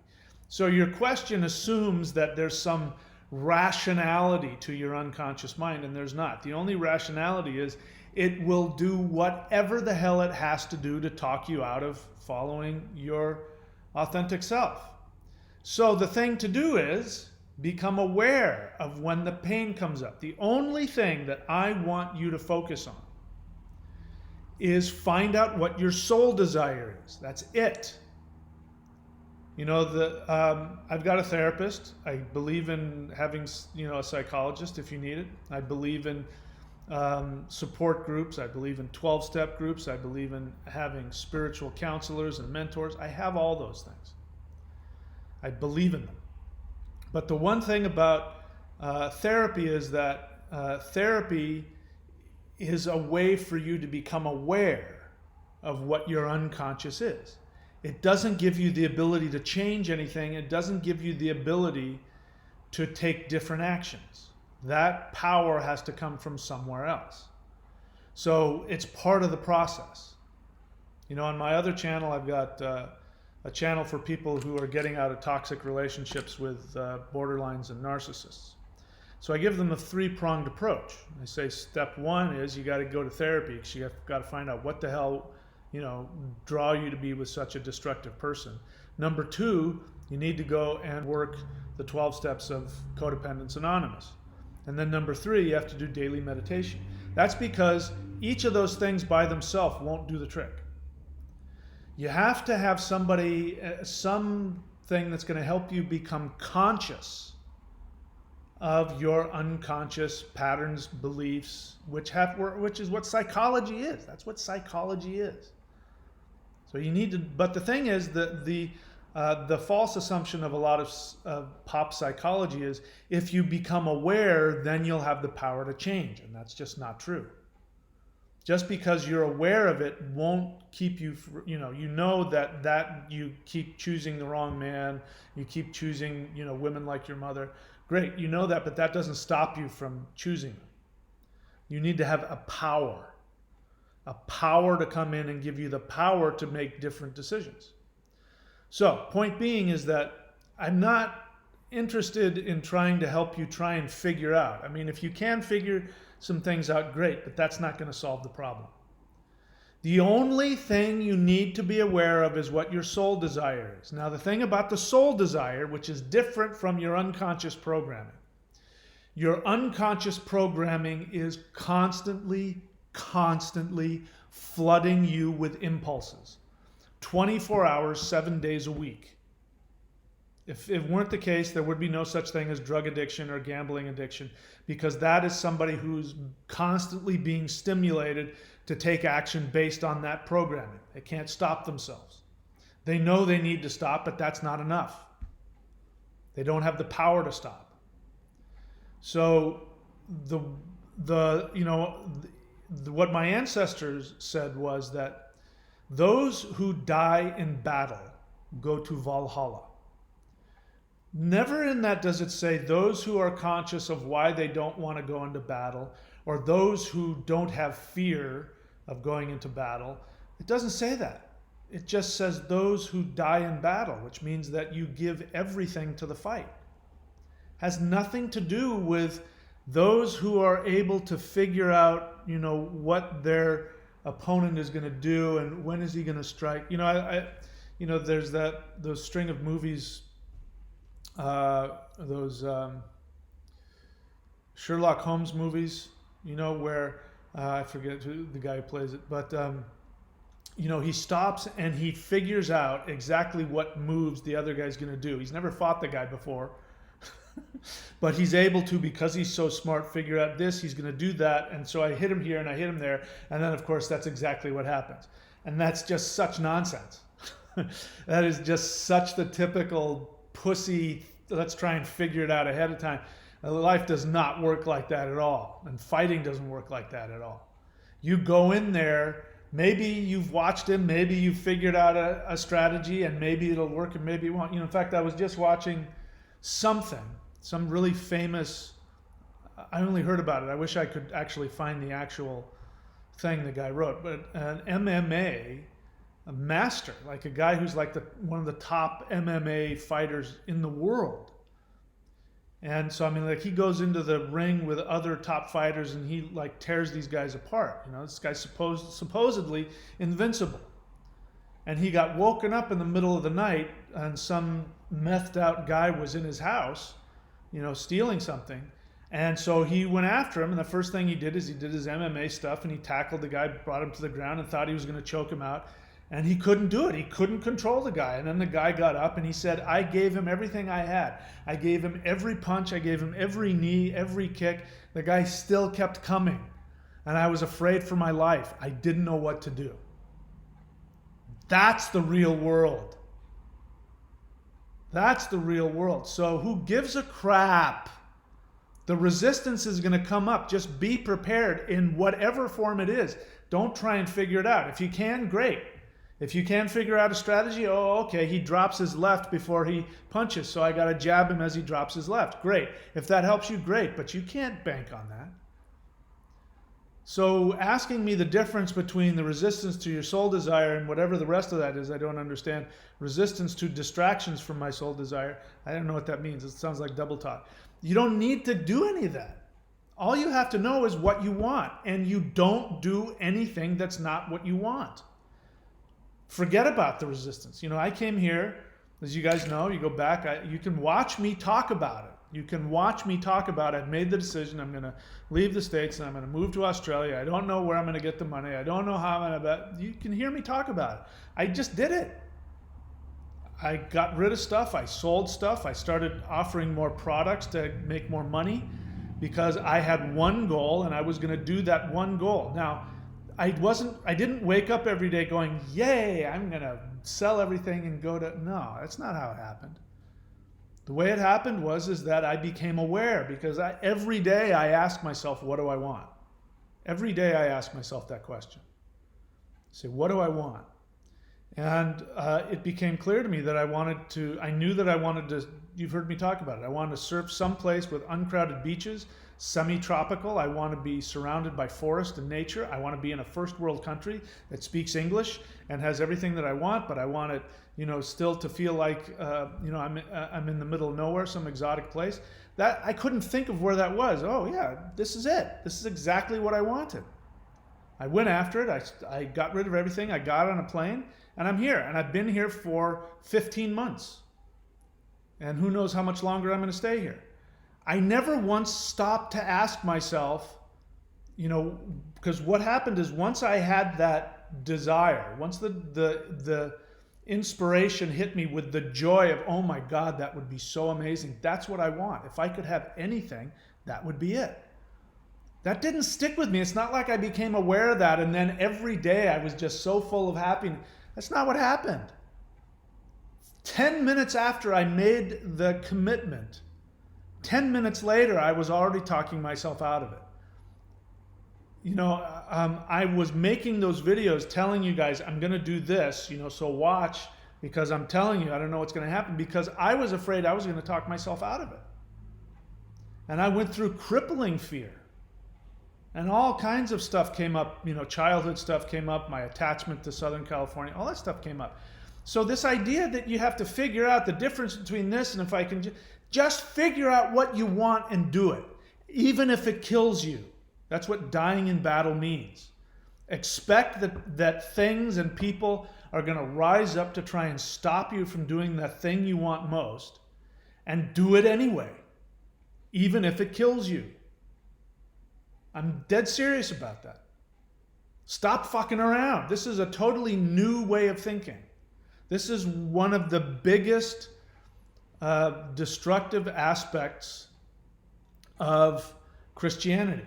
So your question assumes that there's some rationality to your unconscious mind, and there's not. The only rationality is it will do whatever the hell it has to do to talk you out of following your authentic self. So the thing to do is become aware of when the pain comes up. The only thing that I want you to focus on is find out what your soul desire is. That's it. I've got a therapist. I believe in having, a psychologist if you need it. I believe in support groups. I believe in 12-step groups. I believe in having spiritual counselors and mentors. I have all those things. I believe in them. But the one thing about therapy is that therapy is a way for you to become aware of what your unconscious is. It doesn't give you the ability to change anything. It doesn't give you the ability to take different actions. That power has to come from somewhere else. So it's part of the process. On my other channel, I've got a channel for people who are getting out of toxic relationships with borderlines and narcissists. So I give them a three-pronged approach. I say step one is you got to go to therapy because you have got to find out what the hell draw you to be with such a destructive person. Number two, you need to go and work the 12 steps of Codependence Anonymous. And then number three, you have to do daily meditation. That's because each of those things by themselves won't do the trick. You have to have something that's going to help you become conscious of your unconscious patterns, beliefs, which is what psychology is. That's what psychology is. So you need to, but the thing is that the false assumption of a lot of pop psychology is if you become aware, then you'll have the power to change, and that's just not true. Just because you're aware of it won't keep you, that you keep choosing the wrong man, you keep choosing, women like your mother. Great, you know that, but that doesn't stop you from choosing them. You need to have a power to come in and give you the power to make different decisions. So, point being is that I'm not interested in trying to help you try and figure out. I mean, if you can figure some things out, great, but that's not going to solve the problem. The only thing you need to be aware of is what your soul desire is. Now, the thing about the soul desire, which is different from your unconscious programming, your unconscious programming is constantly flooding you with impulses. 24 hours, 7 days a week. If it weren't the case, there would be no such thing as drug addiction or gambling addiction, because that is somebody who's constantly being stimulated to take action based on that programming. They can't stop themselves. They know they need to stop, but that's not enough. They don't have the power to stop. So what my ancestors said was that those who die in battle go to Valhalla. Never in that does it say those who are conscious of why they don't want to go into battle, or those who don't have fear of going into battle. It doesn't say that. It just says those who die in battle, which means that you give everything to the fight. Has nothing to do with those who are able to figure out, what their opponent is going to do and when is he going to strike. There's those string of movies, those Sherlock Holmes movies, where I forget who the guy who plays it, but he stops and he figures out exactly what moves the other guy's going to do. He's never fought the guy before, but he's able to, because he's so smart, figure out this, he's going to do that, and so I hit him here and I hit him there, and then of course that's exactly what happens. And that's just such nonsense. That is just such the typical pussy, let's try and figure it out ahead of time. Life does not work like that at all, and fighting doesn't work like that at all. You go in there, maybe you've watched him, maybe you've figured out a strategy, and maybe it'll work and maybe it won't. In fact, I was just watching some really famous, I only heard about it, I wish I could actually find the actual thing the guy wrote, but an MMA master, like a guy who's like one of the top MMA fighters in the world. And so, he goes into the ring with other top fighters and he tears these guys apart. This guy's supposedly invincible. And he got woken up in the middle of the night and some methed out guy was in his house, stealing something. And so he went after him, and the first thing he did is he did his MMA stuff and he tackled the guy, brought him to the ground and thought he was going to choke him out. And he couldn't do it. He couldn't control the guy. And then the guy got up and he said, I gave him everything I had. I gave him every punch. I gave him every knee, every kick. The guy still kept coming. And I was afraid for my life. I didn't know what to do. That's the real world. That's the real world. So who gives a crap? The resistance is going to come up. Just be prepared in whatever form it is. Don't try and figure it out. If you can, great. If you can figure out a strategy, oh, okay, he drops his left before he punches, so I got to jab him as he drops his left. Great. If that helps you, great, but you can't bank on that. So asking me the difference between the resistance to your soul desire and whatever the rest of that is, I don't understand. Resistance to distractions from my soul desire, I don't know what that means. It sounds like double talk. You don't need to do any of that. All you have to know is what you want, and you don't do anything that's not what you want. Forget about the resistance. You know, I came here, as you guys know, you go back, you can watch me talk about it. You can watch me talk about it. I've made the decision. I'm going to leave the States and I'm going to move to Australia. I don't know where I'm going to get the money. I don't know how I'm going to, you can hear me talk about it. I just did it. I got rid of stuff. I sold stuff. I started offering more products to make more money because I had one goal and I was going to do that one goal. Now, I didn't wake up every day going, yay, I'm going to sell everything and go to, no, that's not how it happened. The way it happened is that I became aware because every day I ask myself, what do I want? Every day I ask myself that question. I say, what do I want? And it became clear to me that I knew that I wanted to, you've heard me talk about it, I wanted to surf someplace with uncrowded beaches, semi-tropical. I want to be surrounded by forest and nature. I want to be in a first world country that speaks English and has everything that I want, but I want it, still to feel like, I'm in the middle of nowhere, some exotic place. That I couldn't think of where that was. Oh yeah, this is it. This is exactly what I wanted. I went after it. I got rid of everything. I got on a plane and I'm here, and I've been here for 15 months. And who knows how much longer I'm going to stay here. I never once stopped to ask myself, because what happened is once I had that desire, once the inspiration hit me with the joy of, oh my God, that would be so amazing. That's what I want. If I could have anything, that would be it. That didn't stick with me. It's not like I became aware of that and then every day I was just so full of happiness. That's not what happened. 10 minutes after I made the commitment, 10 minutes later, I was already talking myself out of it. I was making those videos telling you guys, I'm going to do this, so watch, because I'm telling you, I don't know what's going to happen, because I was afraid I was going to talk myself out of it. And I went through crippling fear. And all kinds of stuff came up, childhood stuff came up, my attachment to Southern California, all that stuff came up. So this idea that you have to figure out the difference between this and if I can just figure out what you want and do it, even if it kills you. That's what dying in battle means. Expect that things and people are going to rise up to try and stop you from doing that thing you want most, and do it anyway, even if it kills you. I'm dead serious about that. Stop fucking around. This is a totally new way of thinking. This is one of the biggest destructive aspects of Christianity.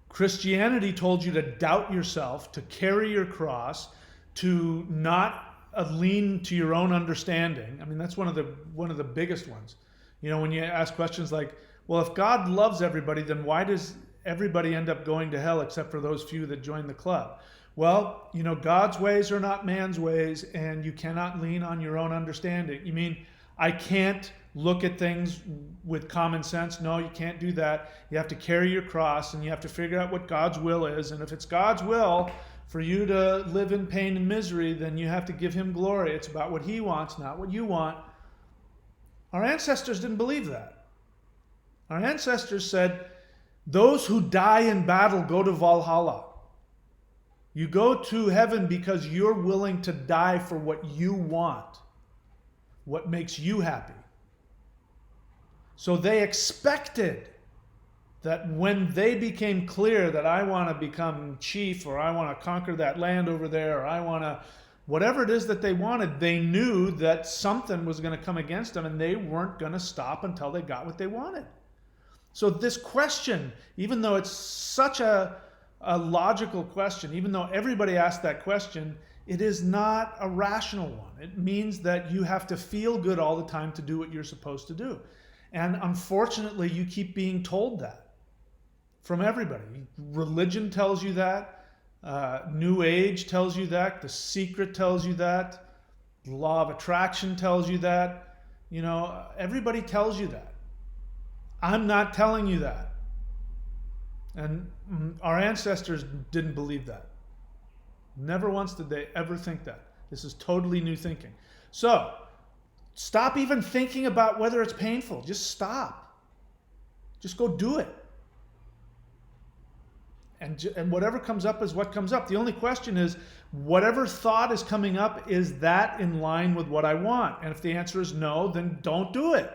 Christianity told you to doubt yourself, to carry your cross, to not lean to your own understanding. I mean, that's one of the biggest ones. When you ask questions like, well, if God loves everybody, then why does everybody end up going to hell except for those few that join the club? Well, God's ways are not man's ways, and you cannot lean on your own understanding. You mean I can't look at things with common sense? No, you can't do that. You have to carry your cross, and you have to figure out what God's will is. And if it's God's will for you to live in pain and misery, then you have to give him glory. It's about what he wants, not what you want. Our ancestors didn't believe that. Our ancestors said, those who die in battle go to Valhalla. You go to heaven because you're willing to die for what you want, what makes you happy. So they expected that when they became clear that I want to become chief, or I want to conquer that land over there, or I want to, Whatever it is that they wanted, they knew that something was going to come against them and they weren't going to stop until they got what they wanted. So this question, even though it's such a logical question, even though everybody asked that question, it is not a rational one. It means that you have to feel good all the time to do what you're supposed to do. And unfortunately, you keep being told that from everybody. Religion tells you that. New Age tells you that. The Secret tells you that. The Law of Attraction tells you that. You know, everybody tells you that. I'm not telling you that. And our ancestors didn't believe that. Never once did they ever think that. This is totally new thinking. So, stop even thinking about whether it's painful. Just stop. Just go do it. And whatever comes up is what comes up. The only question is, whatever thought is coming up, is that in line with what I want? And if the answer is no, then don't do it.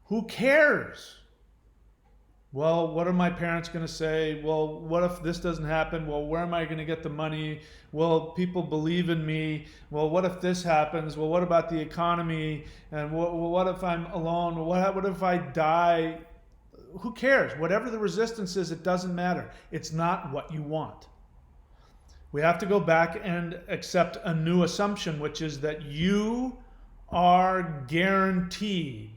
Who cares? Well, what are my parents going to say? Well, what if this doesn't happen? Well, where am I going to get the money? Well, people believe in me. Well, what if this happens? Well, what about the economy? And what if I'm alone? What if I die? Who cares? Whatever the resistance is, it doesn't matter. It's not what you want. We have to go back and accept a new assumption, which is that you are guaranteed.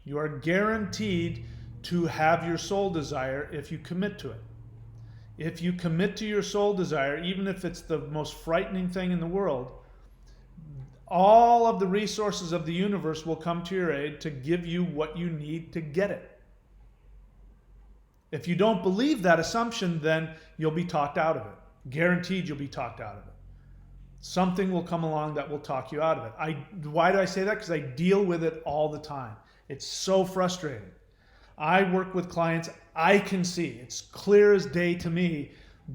You are guaranteed to have your soul desire if you commit to it. If you commit to your soul desire, even if it's the most frightening thing in the world, all of the resources of the universe will come to your aid to give you what you need to get it. If you don't believe that assumption, then you'll be talked out of it. Guaranteed you'll be talked out of it. Something will come along that will talk you out of it. Why do I say that? Because I deal with it all the time. It's so frustrating. I work with clients. I can see, it's clear as day to me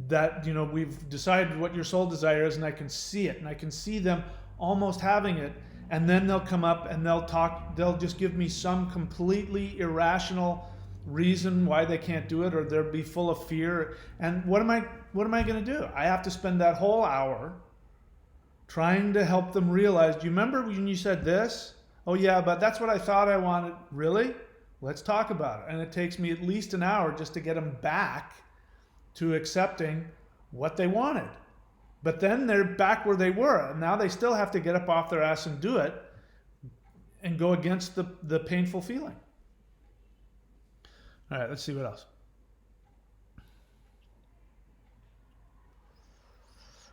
that, you know, we've decided what your soul desire is, and I can see it, and I can see them almost having it, and then they'll come up and they'll just give me some completely irrational reason why they can't do it, or they'll be full of fear. And what am I going to do? I have to spend that whole hour trying to help them realize, do you remember when you said this? Oh yeah, but that's what I thought I wanted. Really? Let's talk about it. And it takes me at least an hour just to get them back to accepting what they wanted. But then they're back where they were, and now they still have to get up off their ass and do it and go against the painful feeling. All right, let's see what else.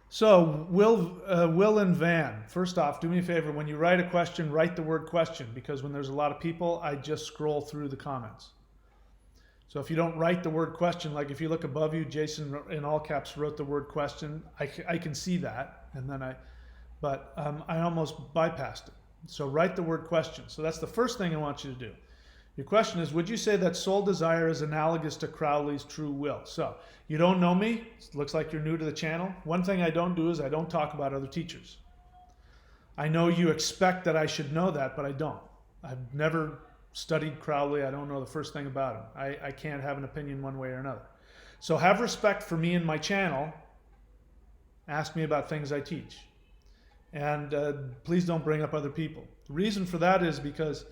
So, Will and Van, first off, do me a favor. When you write a question, write the word question, because when there's a lot of people, I just scroll through the comments. So if you don't write the word question, like if you look above you, Jason in all caps wrote the word question. I can see that, and then I almost bypassed it. So write the word question. So that's the first thing I want you to do. Your question is, would you say that soul desire is analogous to Crowley's true will? So, you don't know me. It looks like you're new to the channel. One thing I don't do is I don't talk about other teachers. I know you expect that I should know that, but I don't. I've never studied Crowley. I don't know the first thing about him. I can't have an opinion one way or another. So have respect for me and my channel. Ask me about things I teach. And please don't bring up other people. The reason for that is because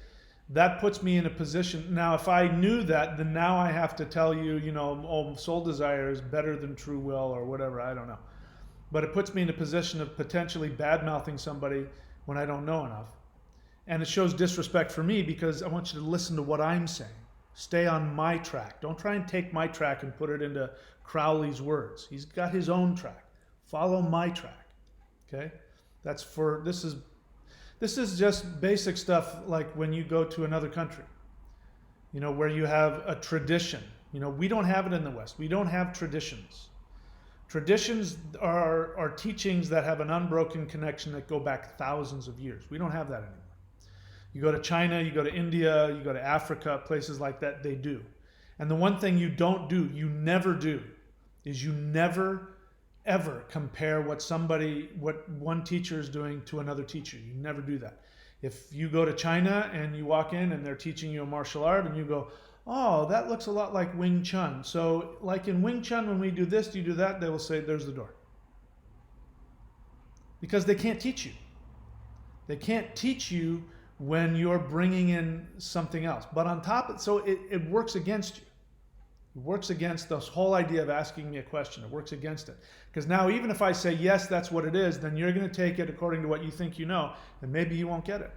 that puts me in a position. Now, if I knew that, then now I have to tell you, you know, oh, soul desire is better than true will or whatever. I don't know. But it puts me in a position of potentially bad-mouthing somebody when I don't know enough. And it shows disrespect for me because I want you to listen to what I'm saying. Stay on my track. Don't try and take my track and put it into Crowley's words. He's got his own track. Follow my track. Okay? This is just basic stuff like when you go to another country, you know, where you have a tradition. You know, we don't have it in the West. We don't have traditions. Traditions are teachings that have an unbroken connection that go back thousands of years. We don't have that anymore. You go to China, you go to India, you go to Africa, places like that, they do. And the one thing you don't do, you never do, is you never ever compare what one teacher is doing to another teacher. You never do that. If you go to China and you walk in and they're teaching you a martial art and you go, oh, that looks a lot like Wing Chun. So like in Wing Chun, when we do this, do you do that? They will say, there's the door. because they can't teach you. They can't teach you when you're bringing in something else. But on top of it, so it works against you. It works against this whole idea of asking me a question. It works against it. Because now even if I say, yes, that's what it is, then you're going to take it according to what you think you know, and maybe you won't get it.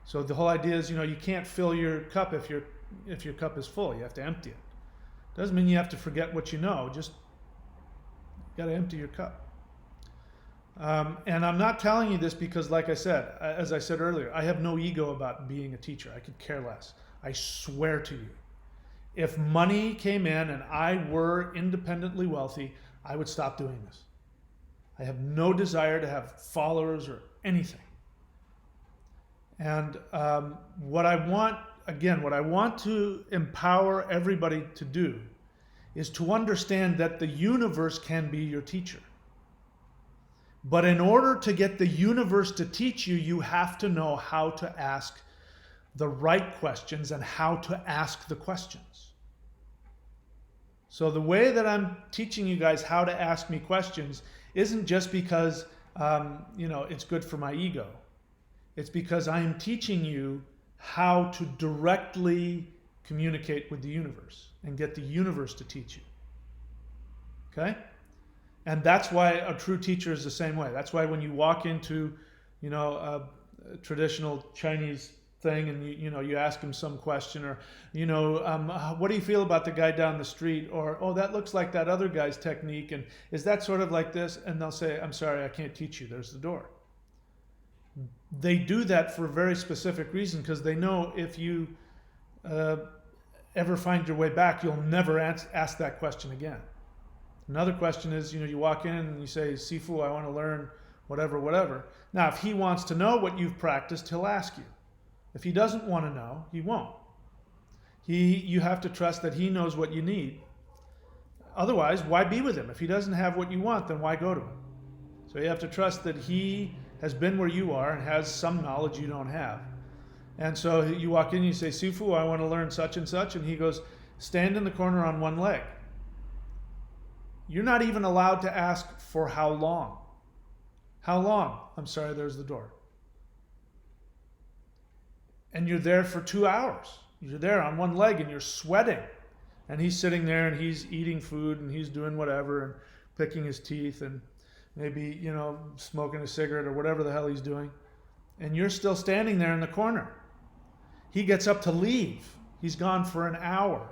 So the whole idea is, you can't fill your cup if your cup is full. You have to empty it. Doesn't mean you have to forget what you know. Just got to empty your cup. And I'm not telling you this because, like I said, as I said earlier, I have no ego about being a teacher. I could care less. I swear to you, if money came in and I were independently wealthy, I would stop doing this. I have no desire to have followers or anything. And what I want to empower everybody to do is to understand that the universe can be your teacher. But in order to get the universe to teach you, you have to know how to ask the right questions and how to ask the questions. So the way that I'm teaching you guys how to ask me questions isn't just because it's good for my ego. It's because I am teaching you how to directly communicate with the universe and get the universe to teach you. Okay? And that's why a true teacher is the same way. That's why when you walk into, a traditional Chinese thing and you ask them some question, or what do you feel about the guy down the street, or oh, that looks like that other guy's technique, and is that sort of like this? And they'll say, I'm sorry, I can't teach you. There's the door. They do that for a very specific reason, because they know if you ever find your way back, you'll never ask that question again. Another question is, you walk in and you say, Sifu, I want to learn whatever. Now, if he wants to know what you've practiced, he'll ask you. If he doesn't want to know, he won't. You have to trust that he knows what you need. Otherwise, why be with him? If he doesn't have what you want, then why go to him? So you have to trust that he has been where you are and has some knowledge you don't have. And so you walk in and you say, Sifu, I want to learn such and such. And he goes, stand in the corner on one leg. You're not even allowed to ask for how long. How long? I'm sorry, there's the door. And you're there for 2 hours. You're there on one leg and you're sweating. And he's sitting there and he's eating food and he's doing whatever and picking his teeth and maybe, smoking a cigarette or whatever the hell he's doing. And you're still standing there in the corner. He gets up to leave. He's gone for an hour.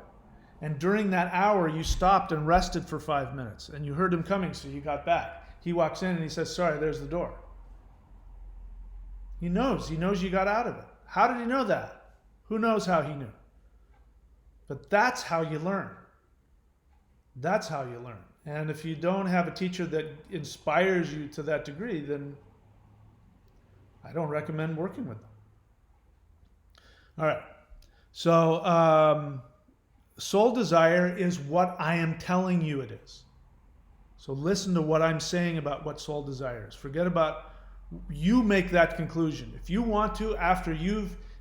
And during that hour, you stopped and rested for 5 minutes. And you heard him coming, so you got back. He walks in and he says, sorry, there's the door. He knows you got out of it. How did he know that? Who knows how he knew? But that's how you learn. That's how you learn. And if you don't have a teacher that inspires you to that degree, then I don't recommend working with them. All right. So, soul desire is what I am telling you it is. So listen to what I'm saying about what soul desire is. Forget about, you make that conclusion. If you want to,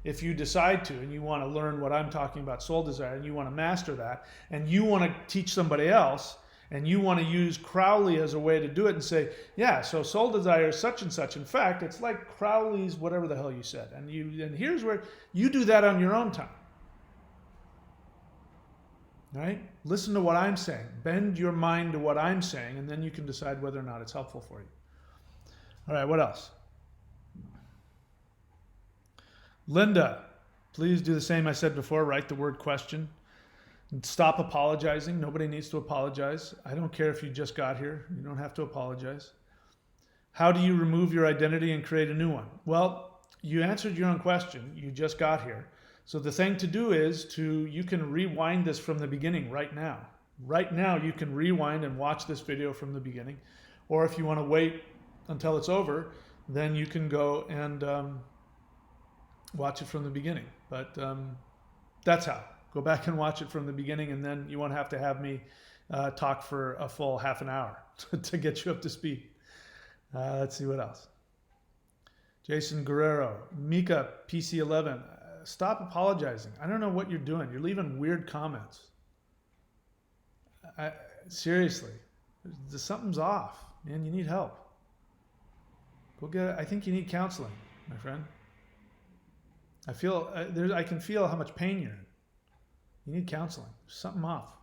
if you decide to, and you want to learn what I'm talking about, soul desire, and you want to master that, and you want to teach somebody else, and you want to use Crowley as a way to do it and say, yeah, so soul desire is such and such. In fact, it's like Crowley's whatever the hell you said. And here's where you do that on your own time. Right? Listen to what I'm saying. Bend your mind to what I'm saying, and then you can decide whether or not it's helpful for you. All right, what else? Linda, please do the same I said before. Write the word question. And stop apologizing. Nobody needs to apologize. I don't care if you just got here. You don't have to apologize. How do you remove your identity and create a new one? Well, you answered your own question. You just got here. So the thing to do is you can rewind this from the beginning right now. Right now, you can rewind and watch this video from the beginning. Or if you want to wait until it's over, then you can go and watch it from the beginning. But that's how. Go back and watch it from the beginning, and then you won't have to have me talk for a full half an hour to get you up to speed. Let's see what else. Jason Guerrero, Mika, PC11. Stop apologizing. I don't know what you're doing. You're leaving weird comments. Seriously, something's off, man. You need help. Go get it. I think you need counseling, my friend. I can feel how much pain you're in. You need counseling. There's something off.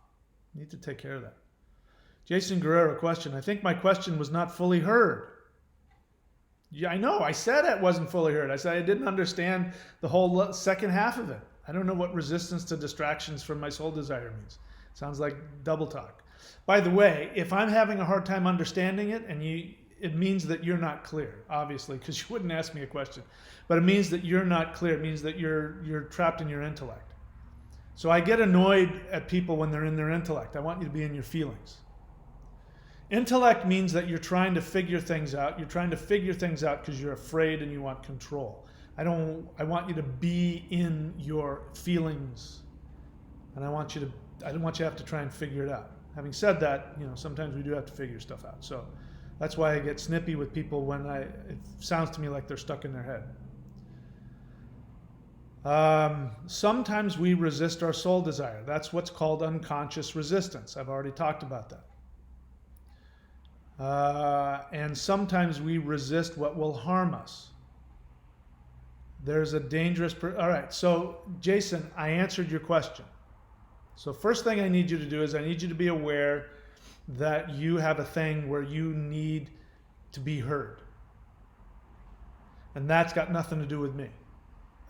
You need to take care of that. Jason Guerrero question. I think my question was not fully heard. Yeah, I know. I said it wasn't fully heard. I said I didn't understand the whole second half of it. I don't know what resistance to distractions from my soul desire means. Sounds like double talk. By the way, if I'm having a hard time understanding it, it means that you're not clear, obviously, because you wouldn't ask me a question. But it means that you're not clear. It means that you're trapped in your intellect. So I get annoyed at people when they're in their intellect. I want you to be in your feelings. Intellect means that you're trying to figure things out. You're trying to figure things out because you're afraid and you want control. I want you to be in your feelings, and I don't want you to have to try and figure it out. Having said that, sometimes we do have to figure stuff out. So that's why I get snippy with people when it sounds to me like they're stuck in their head. Sometimes we resist our soul desire. That's what's called unconscious resistance. I've already talked about that. And sometimes we resist what will harm us. There's a dangerous... All right, so Jason, I answered your question. So first thing I need you to do is I need you to be aware that you have a thing where you need to be heard. And that's got nothing to do with me.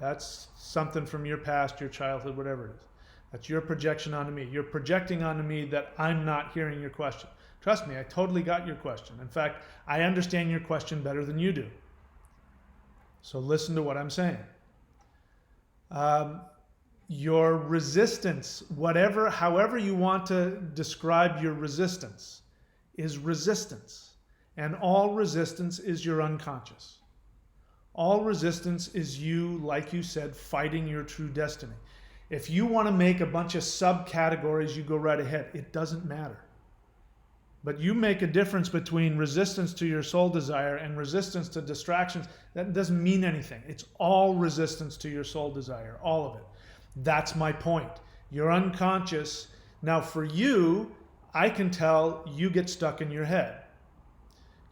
That's something from your past, your childhood, whatever it is. That's your projection onto me. You're projecting onto me that I'm not hearing your question. Trust me, I totally got your question. In fact, I understand your question better than you do. So listen to what I'm saying. Your resistance, however you want to describe your resistance, is resistance. And all resistance is your unconscious. All resistance is you, like you said, fighting your true destiny. If you want to make a bunch of subcategories, you go right ahead. It doesn't matter. But you make a difference between resistance to your soul desire and resistance to distractions. That doesn't mean anything. It's all resistance to your soul desire, all of it. That's my point. You're unconscious. Now for you, I can tell you get stuck in your head.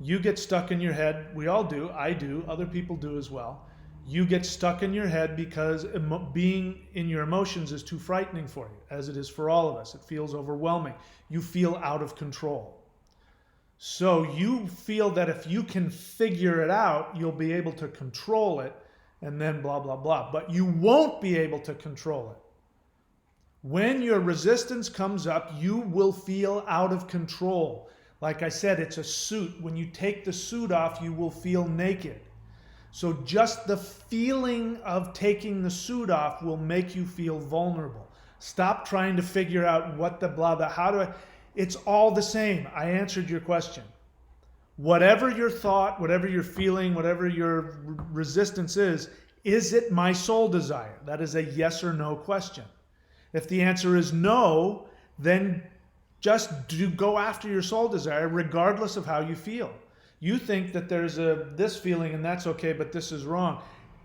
You get stuck in your head. We all do. I do. Other people do as well. You get stuck in your head because being in your emotions is too frightening for you, as it is for all of us. It feels overwhelming. You feel out of control. So you feel that if you can figure it out, you'll be able to control it, and then blah, blah, blah. But you won't be able to control it. When your resistance comes up, you will feel out of control. Like I said, it's a suit. When you take the suit off, you will feel naked. So just the feeling of taking the suit off will make you feel vulnerable. Stop trying to figure out what the blah, blah, it's all the same. I answered your question. Whatever your thought, whatever your feeling, whatever your resistance is it my soul desire? That is a yes or no question. If the answer is no, then just go after your soul desire regardless of how you feel. You think that there's this feeling and that's okay, but this is wrong.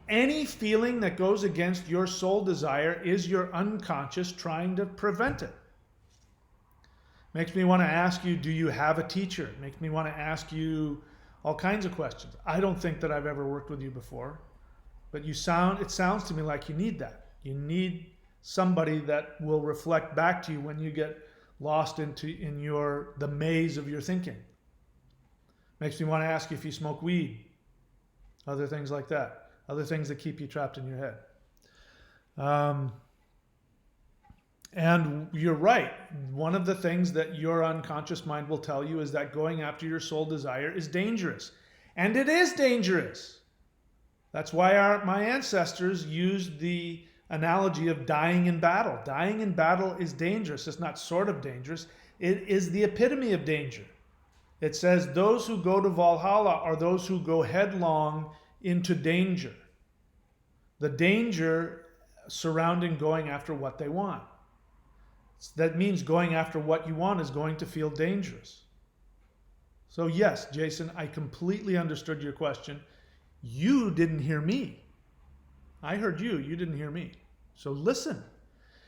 Any feeling that goes against your soul desire is your unconscious trying to prevent it. Makes me want to ask you, do you have a teacher? Makes me want to ask you all kinds of questions. I don't think that I've ever worked with you before, but it sounds to me like you need that. You need somebody that will reflect back to you when you get lost in the maze of your thinking. Makes me want to ask you if you smoke weed, other things like that, other things that keep you trapped in your head. And you're right. One of the things that your unconscious mind will tell you is that going after your soul desire is dangerous. And it is dangerous. That's why my ancestors used the analogy of dying in battle. Dying in battle is dangerous. It's not sort of dangerous. It is the epitome of danger. It says those who go to Valhalla are those who go headlong into danger. The danger surrounding going after what they want. That means going after what you want is going to feel dangerous. So yes, Jason, I completely understood your question. You didn't hear me. I heard you. You didn't hear me. So listen.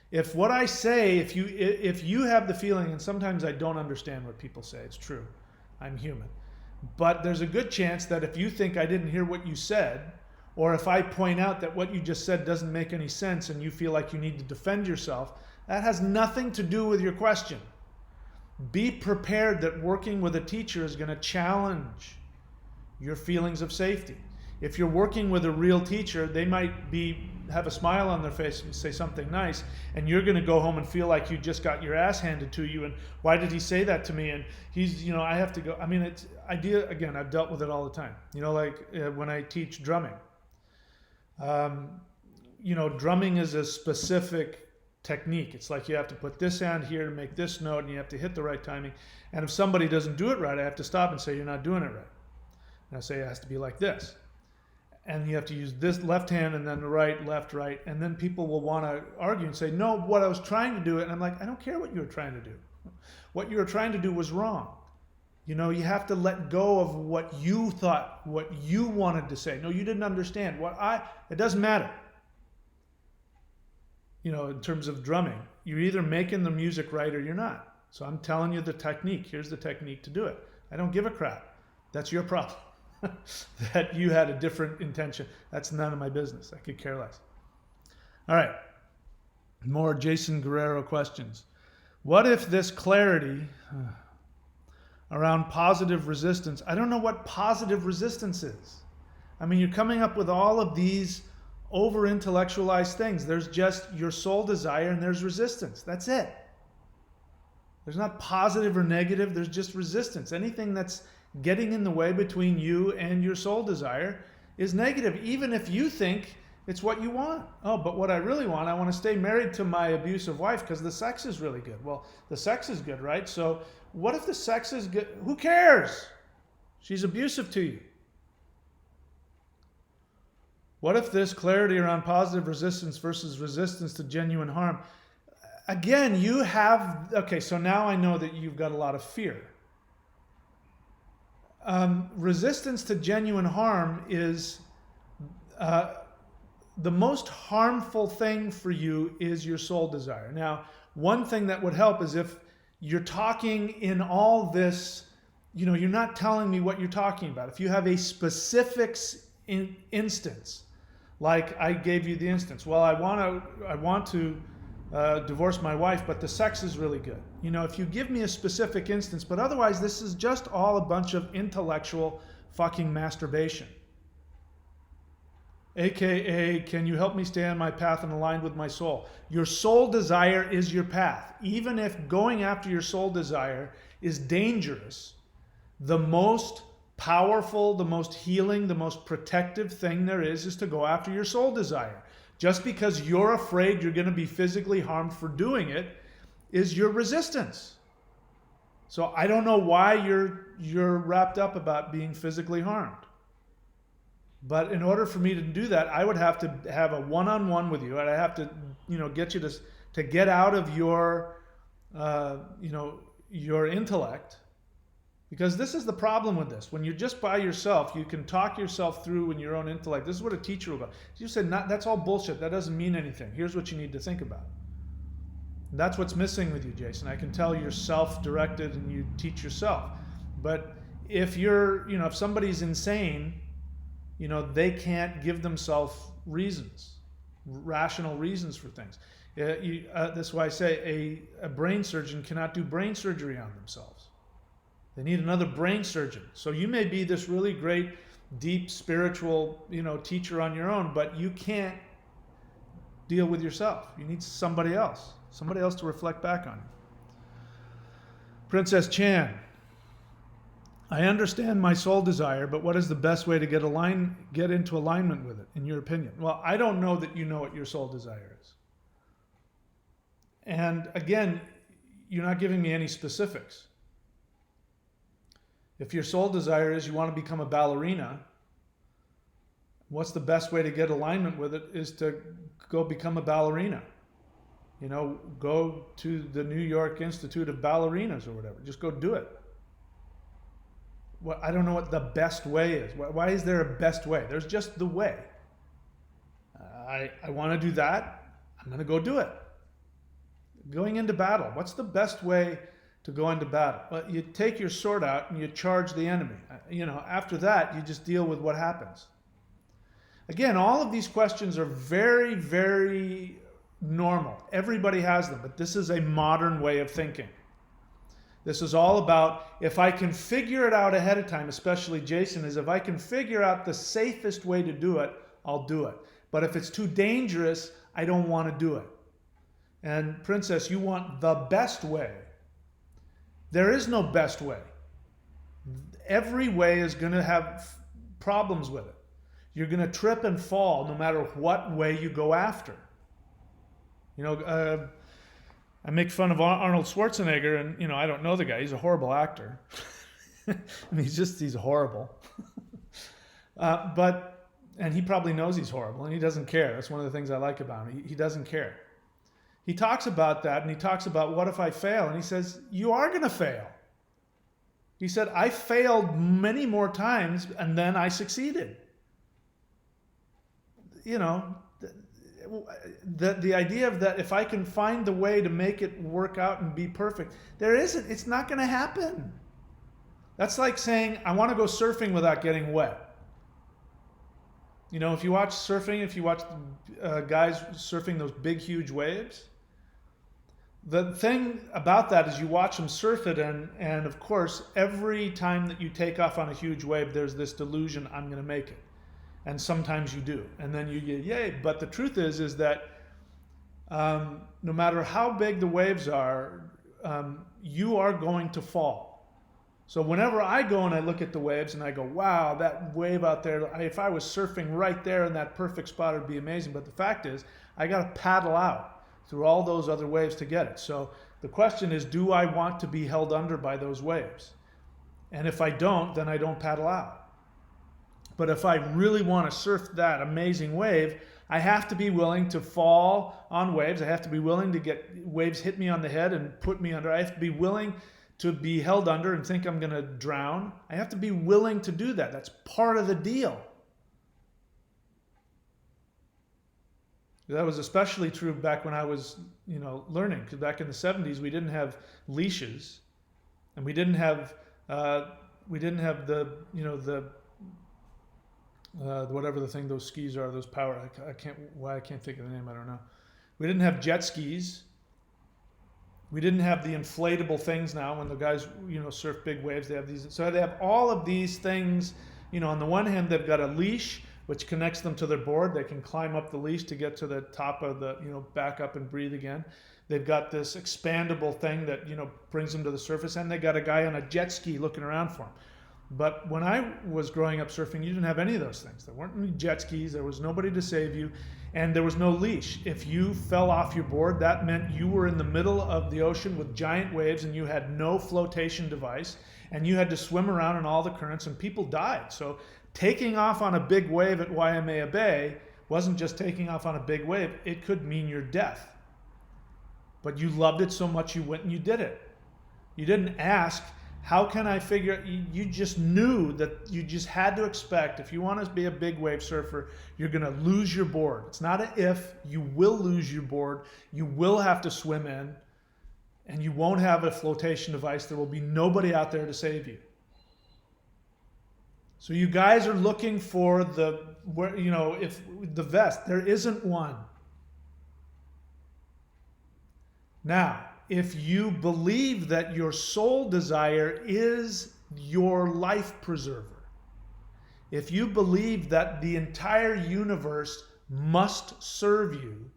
If what I say, if you have the feeling, and sometimes I don't understand what people say, it's true. I'm human. But there's a good chance that if you think I didn't hear what you said, or if I point out that what you just said doesn't make any sense and you feel like you need to defend yourself, that has nothing to do with your question. Be prepared that working with a teacher is going to challenge your feelings of safety. If you're working with a real teacher, they might have a smile on their face and say something nice, and you're going to go home and feel like you just got your ass handed to you, and why did he say that to me? And he's, I have to go. I mean, it's idea, again, I've dealt with it all the time. Like when I teach drumming. Drumming is a specific technique. It's like you have to put this hand here to make this note, and you have to hit the right timing. And if somebody doesn't do it right, I have to stop and say, you're not doing it right. And I say it has to be like this. And you have to use this left hand and then the right, left, right. And then people will want to argue and say, no, what I was trying to do. And I'm like, I don't care what you were trying to do. What you were trying to do was wrong. You have to let go of what you thought, what you wanted to say. No, you didn't understand. It doesn't matter. In terms of drumming, you're either making the music right or you're not. So I'm telling you the technique. Here's the technique to do it. I don't give a crap. That's your problem. That you had a different intention. That's none of my business. I could care less. All right. More Jason Guerrero questions. What if this clarity around positive resistance, I don't know what positive resistance is. I mean, you're coming up with all of these over-intellectualized things. There's just your soul desire and there's resistance. That's it. There's not positive or negative. There's just resistance. Anything that's getting in the way between you and your soul desire is negative, even if you think it's what you want. Oh, but what I really want, I want to stay married to my abusive wife because the sex is really good. Well, the sex is good, right? So what if the sex is good? Who cares? She's abusive to you. What if this clarity around positive resistance versus resistance to genuine harm? Again, okay, so now I know that you've got a lot of fear. Resistance to genuine harm is the most harmful thing for you is your soul desire. Now, one thing that would help is if you're talking in all this, you're not telling me what you're talking about. If you have a specific instance, like I gave you the instance, well, I want to divorce my wife, but the sex is really good. If you give me a specific instance, but otherwise this is just all a bunch of intellectual fucking masturbation. AKA, can you help me stay on my path and aligned with my soul? Your soul desire is your path. Even if going after your soul desire is dangerous, the most powerful, the most healing, the most protective thing there is to go after your soul desire. Just because you're afraid you're going to be physically harmed for doing it is your resistance. So I don't know why you're wrapped up about being physically harmed. But in order for me to do that, I would have to have a one-on-one with you. I'd have to, get you to get out of your intellect. Because this is the problem with this. When you're just by yourself, you can talk yourself through in your own intellect. This is what a teacher will go. You said, that's all bullshit. That doesn't mean anything. Here's what you need to think about. And that's what's missing with you, Jason. I can tell you're self-directed and you teach yourself. But if if somebody's insane, they can't give themselves reasons, rational reasons for things. That's why I say a brain surgeon cannot do brain surgery on themselves. They need another brain surgeon. So you may be this really great, deep, spiritual, teacher on your own, but you can't deal with yourself. You need somebody else to reflect back on you. Princess Chan, I understand my soul desire, but what is the best way to get into alignment with it, in your opinion? Well, I don't know that you know what your soul desire is. And again, you're not giving me any specifics. If your soul desire is you want to become a ballerina, what's the best way to get alignment with it is to go become a ballerina. Go to the New York Institute of Ballerinas or whatever. Just go do it. Well, I don't know what the best way is. Why is there a best way? There's just the way. I want to do that. I'm going to go do it. Going into battle, what's the best way to go into battle. But you take your sword out and you charge the enemy. After that, you just deal with what happens. Again, all of these questions are very, very normal. Everybody has them, but this is a modern way of thinking. This is all about, if I can figure it out ahead of time, especially Jason, is if I can figure out the safest way to do it, I'll do it. But if it's too dangerous, I don't want to do it. And Princess, you want the best way. There is no best way. Every way is going to have problems with it. You're going to trip and fall no matter what way you go after. I make fun of Arnold Schwarzenegger, and I don't know the guy. He's a horrible actor. He's horrible. And he probably knows he's horrible, and he doesn't care. That's one of the things I like about him. He doesn't care. He talks about that, and he talks about, what if I fail? And he says, you are going to fail. He said, I failed many more times, and then I succeeded. The idea of that, if I can find the way to make it work out and be perfect, there isn't. It's not going to happen. That's like saying, I want to go surfing without getting wet. If you watch surfing, if you watch guys surfing those big, huge waves, the thing about that is you watch them surf it, and of course, every time that you take off on a huge wave, there's this delusion, I'm going to make it. And sometimes you do. And then you get, yay. But the truth is that no matter how big the waves are, you are going to fall. So whenever I go and I look at the waves and I go, wow, that wave out there, if I was surfing right there in that perfect spot, it would be amazing. But the fact is, I got to paddle out through all those other waves to get it. So the question is, do I want to be held under by those waves? And if I don't, then I don't paddle out. But if I really want to surf that amazing wave, I have to be willing to fall on waves. I have to be willing to get waves hit me on the head and put me under. I have to be willing to be held under and think I'm going to drown. I have to be willing to do that. That's part of the deal. That was especially true back when I was, learning. Because back in the 70s, we didn't have leashes, and we didn't have the whatever the thing those skis are, those power. I can't think of the name. I don't know. We didn't have jet skis. We didn't have the inflatable things now. When the guys surf big waves, they have these. So they have all of these things. On the one hand, they've got a leash which connects them to their board. They can climb up the leash to get to the top of the back up and breathe again. They've got this expandable thing that brings them to the surface, and they got a guy on a jet ski looking around for them. But when I was growing up surfing, you didn't have any of those things. There weren't any jet skis. There was nobody to save you. And there was no leash. If you fell off your board, that meant you were in the middle of the ocean with giant waves, and you had no flotation device. And you had to swim around in all the currents, and people died. So taking off on a big wave at Waimea Bay wasn't just taking off on a big wave. It could mean your death. But you loved it so much you went and you did it. You didn't ask, how can I figure it? You just knew that you just had to expect, if you want to be a big wave surfer, you're going to lose your board. It's not an if, you will lose your board. You will have to swim in, and you won't have a flotation device. There will be nobody out there to save you. So you guys are looking for if the vest. There isn't one. Now, if you believe that your soul desire is your life preserver, if you believe that the entire universe must serve you,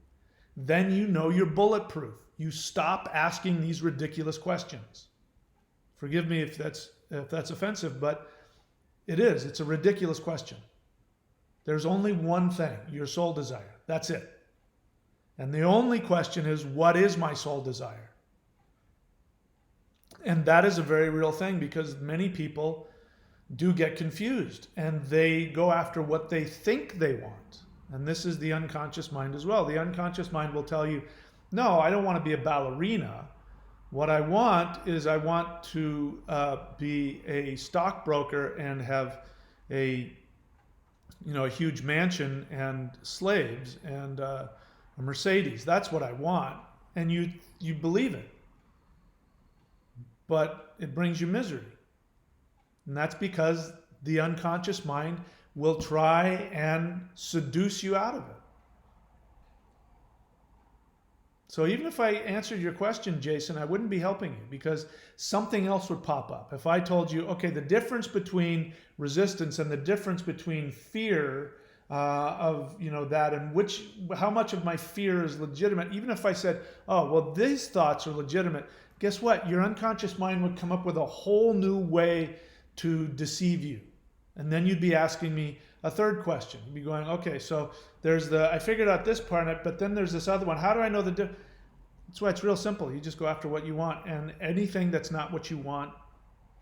then you know you're bulletproof. You stop asking these ridiculous questions. Forgive me if that's offensive, but it is. It's a ridiculous question. There's only one thing, your soul desire. That's it. And the only question is, what is my soul desire? And that is a very real thing, because many people do get confused and they go after what they think they want. And this is the unconscious mind as well. The unconscious mind will tell you, no, I don't want to be a ballerina. What I want is I want to be a stockbroker and have a huge mansion and slaves and a Mercedes. That's what I want. And you believe it. but it brings you misery. And that's because the unconscious mind will try and seduce you out of it. So even if I answered your question, Jason, I wouldn't be helping you, because something else would pop up. If I told you, okay, the difference between resistance and the difference between fear of that, and how much of my fear is legitimate, even if I said, oh, well, these thoughts are legitimate, guess what? Your unconscious mind would come up with a whole new way to deceive you. And then you'd be asking me a third question. You'd be going, okay, so I figured out this part of it, but then there's this other one. How do I know the difference? That's why it's real simple. You just go after what you want, and anything that's not what you want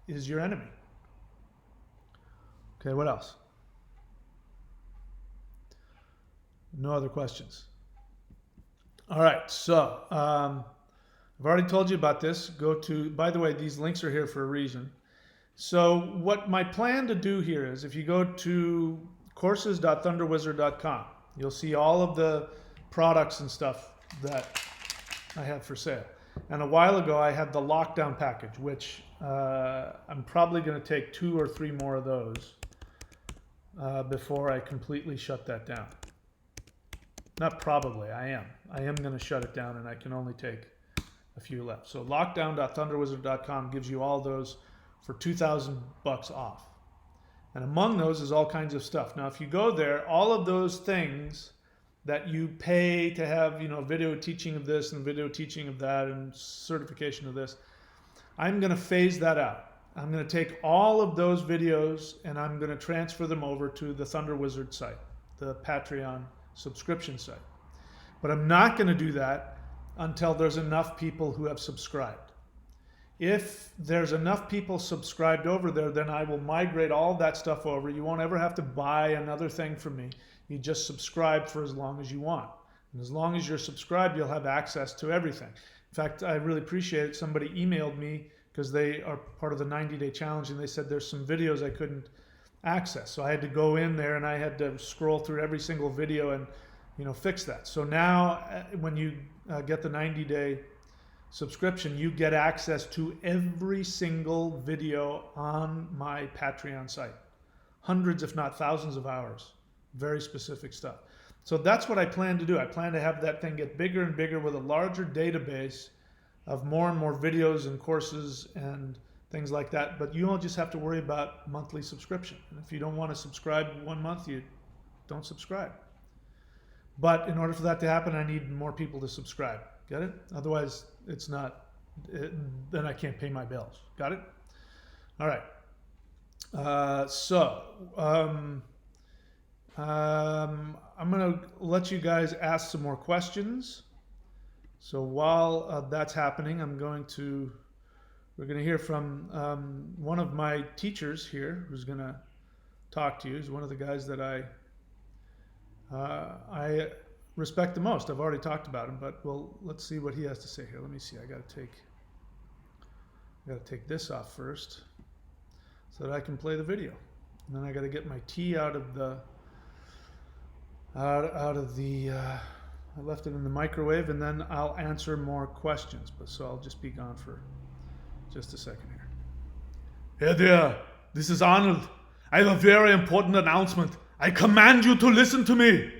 is your enemy. Okay, what else? No other questions. All right, so I've already told you about this. By the way, these links are here for a reason. So what my plan to do here is, if you go to courses.thunderwizard.com, you'll see all of the products and stuff that I have for sale. And a while ago, I had the lockdown package, which I'm probably going to take 2 or 3 more of those before I completely shut that down. Not probably, I am. I am going to shut it down, and I can only take a few left. So lockdown.thunderwizard.com gives you all those for $2,000 off. And among those is all kinds of stuff. Now, if you go there, all of those things that you pay to have, video teaching of this and video teaching of that and certification of this, I'm going to phase that out. I'm going to take all of those videos and I'm going to transfer them over to the Thunder Wizard site, the Patreon subscription site. But I'm not going to do that until there's enough people who have subscribed. If there's enough people subscribed over there, then I will migrate all that stuff over. You won't ever have to buy another thing from me. You just subscribe for as long as you want. And as long as you're subscribed, you'll have access to everything. In fact, I really appreciate it. Somebody emailed me because they are part of the 90-day challenge, and they said there's some videos I couldn't access. So I had to go in there and I had to scroll through every single video and fix that. So now when you get the 90-day subscription, you get access to every single video on my Patreon site. Hundreds, if not thousands of hours. Very specific stuff. So that's what I plan to do. I plan to have that thing get bigger and bigger with a larger database of more and more videos and courses and things like that. But you don't just have to worry about monthly subscription. And if you don't want to subscribe 1 month, you don't subscribe. But in order for that to happen, I need more people to subscribe. Get it? Otherwise, then I can't pay my bills. Got it? All right. I'm going to let you guys ask some more questions. So while that's happening, we're going to hear from one of my teachers here who's going to talk to you. He's one of the guys that I respect the most. I've already talked about him, but let's see what he has to say here. Let me see. I got to take this off first so that I can play the video. And then I got to get my tea out of the I left it in the microwave, and then I'll answer more questions. So I'll just be gone for just a second here. Hey there, this is Arnold. I have a very important announcement. I command you to listen to me.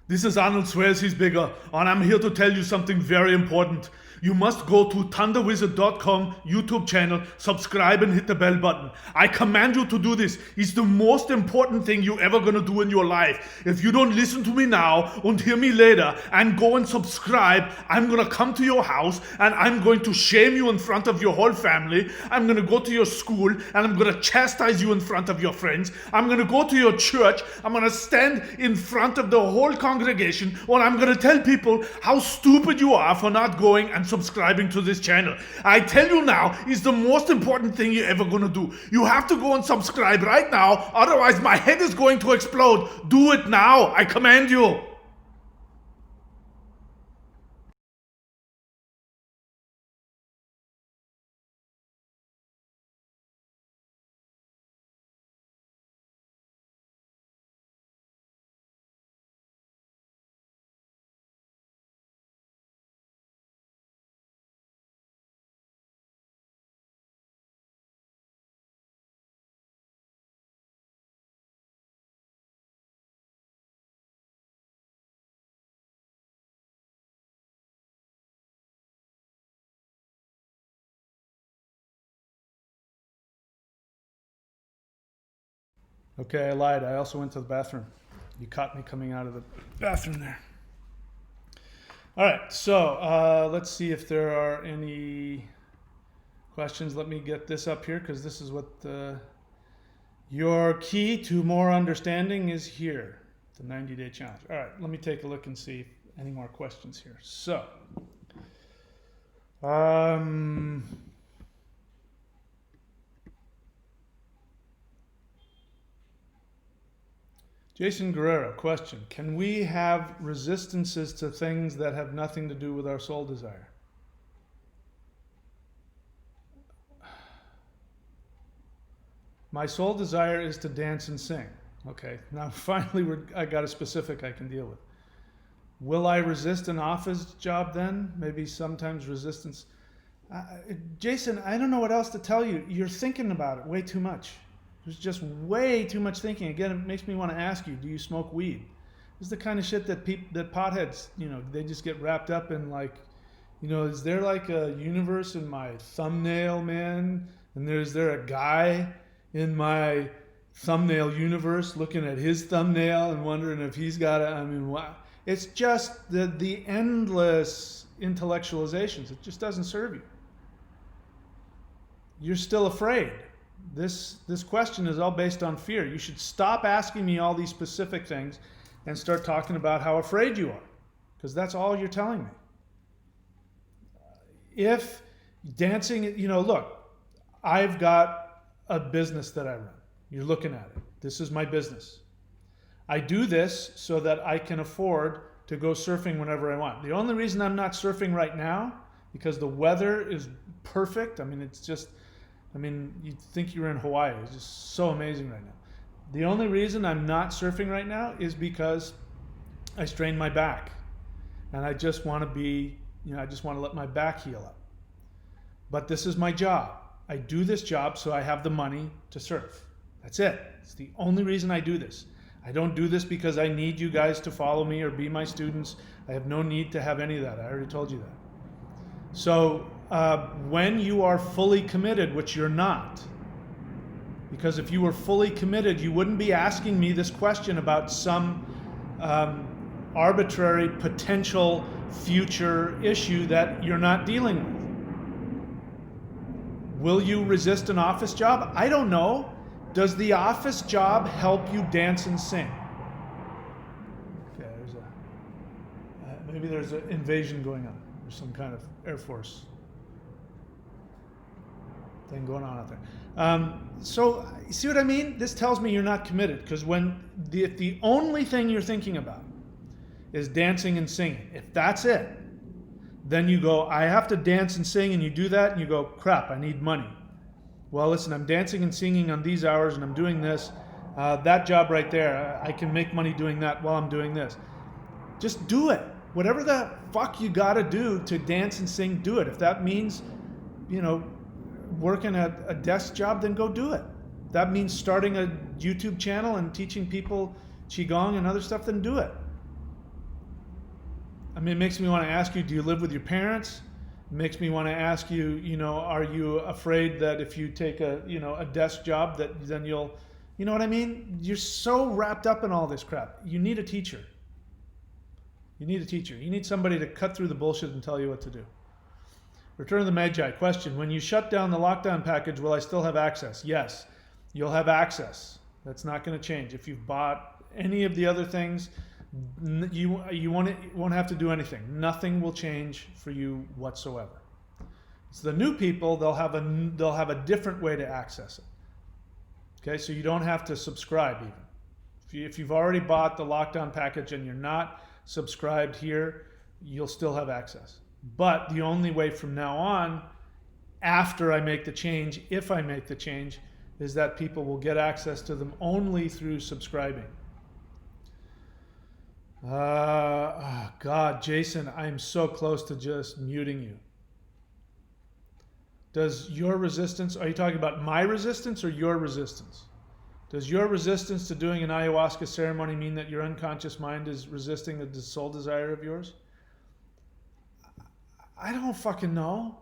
This is Arnold Swears He's Bigger, and I'm here to tell you something very important. You must go to thunderwizard.com YouTube channel, subscribe and hit the bell button. I command you to do this. It's the most important thing you're ever going to do in your life. If you don't listen to me now and hear me later and go and subscribe, I'm going to come to your house and I'm going to shame you in front of your whole family. I'm going to go to your school and I'm going to chastise you in front of your friends. I'm going to go to your church. I'm going to stand in front of the whole congregation, and I'm going to tell people how stupid you are for not going and subscribing to this channel. I tell you now, it's the most important thing you're ever going to do. You have to go and subscribe right now, otherwise my head is going to explode. Do it now, I command you. Okay, I lied. I also went to the bathroom. You caught me coming out of the bathroom there. All right, so let's see if there are any questions. Let me get this up here because this is what your key to more understanding is here. The 90-day challenge. All right, let me take a look and see any more questions here. So, Jason Guerrero, question. Can we have resistances to things that have nothing to do with our soul desire? My soul desire is to dance and sing. Okay, now finally I got a specific I can deal with. Will I resist an office job then? Maybe sometimes resistance. Jason, I don't know what else to tell you. You're thinking about it way too much. There's just way too much thinking. Again, it makes me want to ask you, do you smoke weed? This is the kind of shit that that potheads, they just get wrapped up in, like, is there like a universe in my thumbnail, man? And is there a guy in my thumbnail universe looking at his thumbnail and wondering if he's got wow. It's just the endless intellectualizations. It just doesn't serve you. You're still afraid. This question is all based on fear. You should stop asking me all these specific things and start talking about how afraid you are, because that's all you're telling me. If dancing, look, I've got a business that I run. You're looking at it. This is my business. I do this so that I can afford to go surfing whenever I want. The only reason I'm not surfing right now, because the weather is perfect. You'd think you were in Hawaii. It's just so amazing right now. The only reason I'm not surfing right now is because I strained my back. And I just want to let my back heal up. But this is my job. I do this job so I have the money to surf. That's it. It's the only reason I do this. I don't do this because I need you guys to follow me or be my students. I have no need to have any of that. I already told you that. So when you are fully committed, which you're not, because if you were fully committed, you wouldn't be asking me this question about some arbitrary potential future issue that you're not dealing with. Will you resist an office job? I don't know. Does the office job help you dance and sing? Okay, maybe there's an invasion going on. There's some kind of Air Force thing going on out there. So, you see what I mean? This tells me you're not committed, because if the only thing you're thinking about is dancing and singing, if that's it, then you go, I have to dance and sing, and you do that, and you go, crap, I need money. Well, listen, I'm dancing and singing on these hours, and I'm doing this. That job right there, I can make money doing that while I'm doing this. Just do it. Whatever the fuck you gotta do to dance and sing, do it. If that means, working at a desk job, then go do it. If that means starting a YouTube channel and teaching people Qigong and other stuff, then do it. It makes me want to ask you, do you live with your parents? It makes me want to ask you, are you afraid that if you take a desk job that then you'll, you know what I mean? You're so wrapped up in all this crap. You need a teacher. You need a teacher. You need somebody to cut through the bullshit and tell you what to do. Return of the Magi. Question. When you shut down the lockdown package, will I still have access? Yes, you'll have access. That's not going to change. If you've bought any of the other things, you won't have to do anything. Nothing will change for you whatsoever. It's the new people, they'll have a different way to access it. Okay, so you don't have to subscribe even. If you've already bought the lockdown package and you're not subscribed here, you'll still have access. But the only way from now on, after I make the change, if I make the change, is that people will get access to them only through subscribing. God, Jason, I'm so close to just muting you. Does your resistance, are you talking about my resistance or your resistance? Does your resistance to doing an ayahuasca ceremony mean that your unconscious mind is resisting the soul desire of yours? I don't fucking know.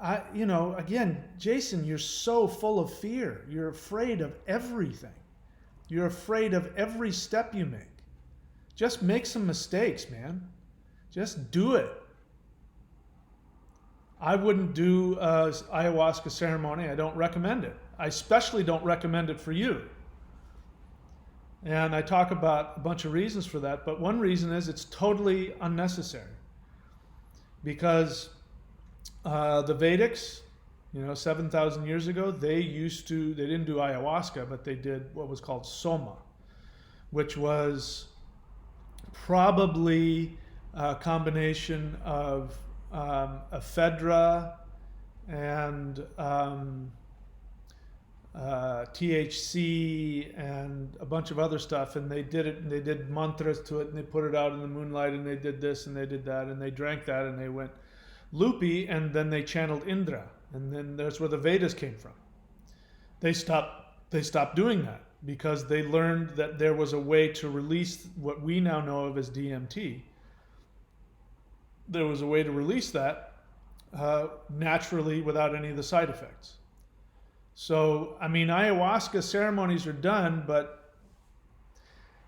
again, Jason, you're so full of fear. You're afraid of everything. You're afraid of every step you make. Just make some mistakes, man. Just do it. I wouldn't do ayahuasca ceremony. I don't recommend it. I especially don't recommend it for you. And I talk about a bunch of reasons for that, but one reason is it's totally unnecessary. Because the Vedics, 7,000 years ago, they didn't do ayahuasca, but they did what was called soma, which was probably a combination of ephedra and THC and a bunch of other stuff, and they did it, and they did mantras to it, and they put it out in the moonlight, and they did this and they did that, and they drank that, and they went loopy, and then they channeled Indra, and then that's where the Vedas came from. They stopped doing that because they learned that there was a way to release what we now know of as DMT. There was a way to release that naturally without any of the side effects. So, ayahuasca ceremonies are done, but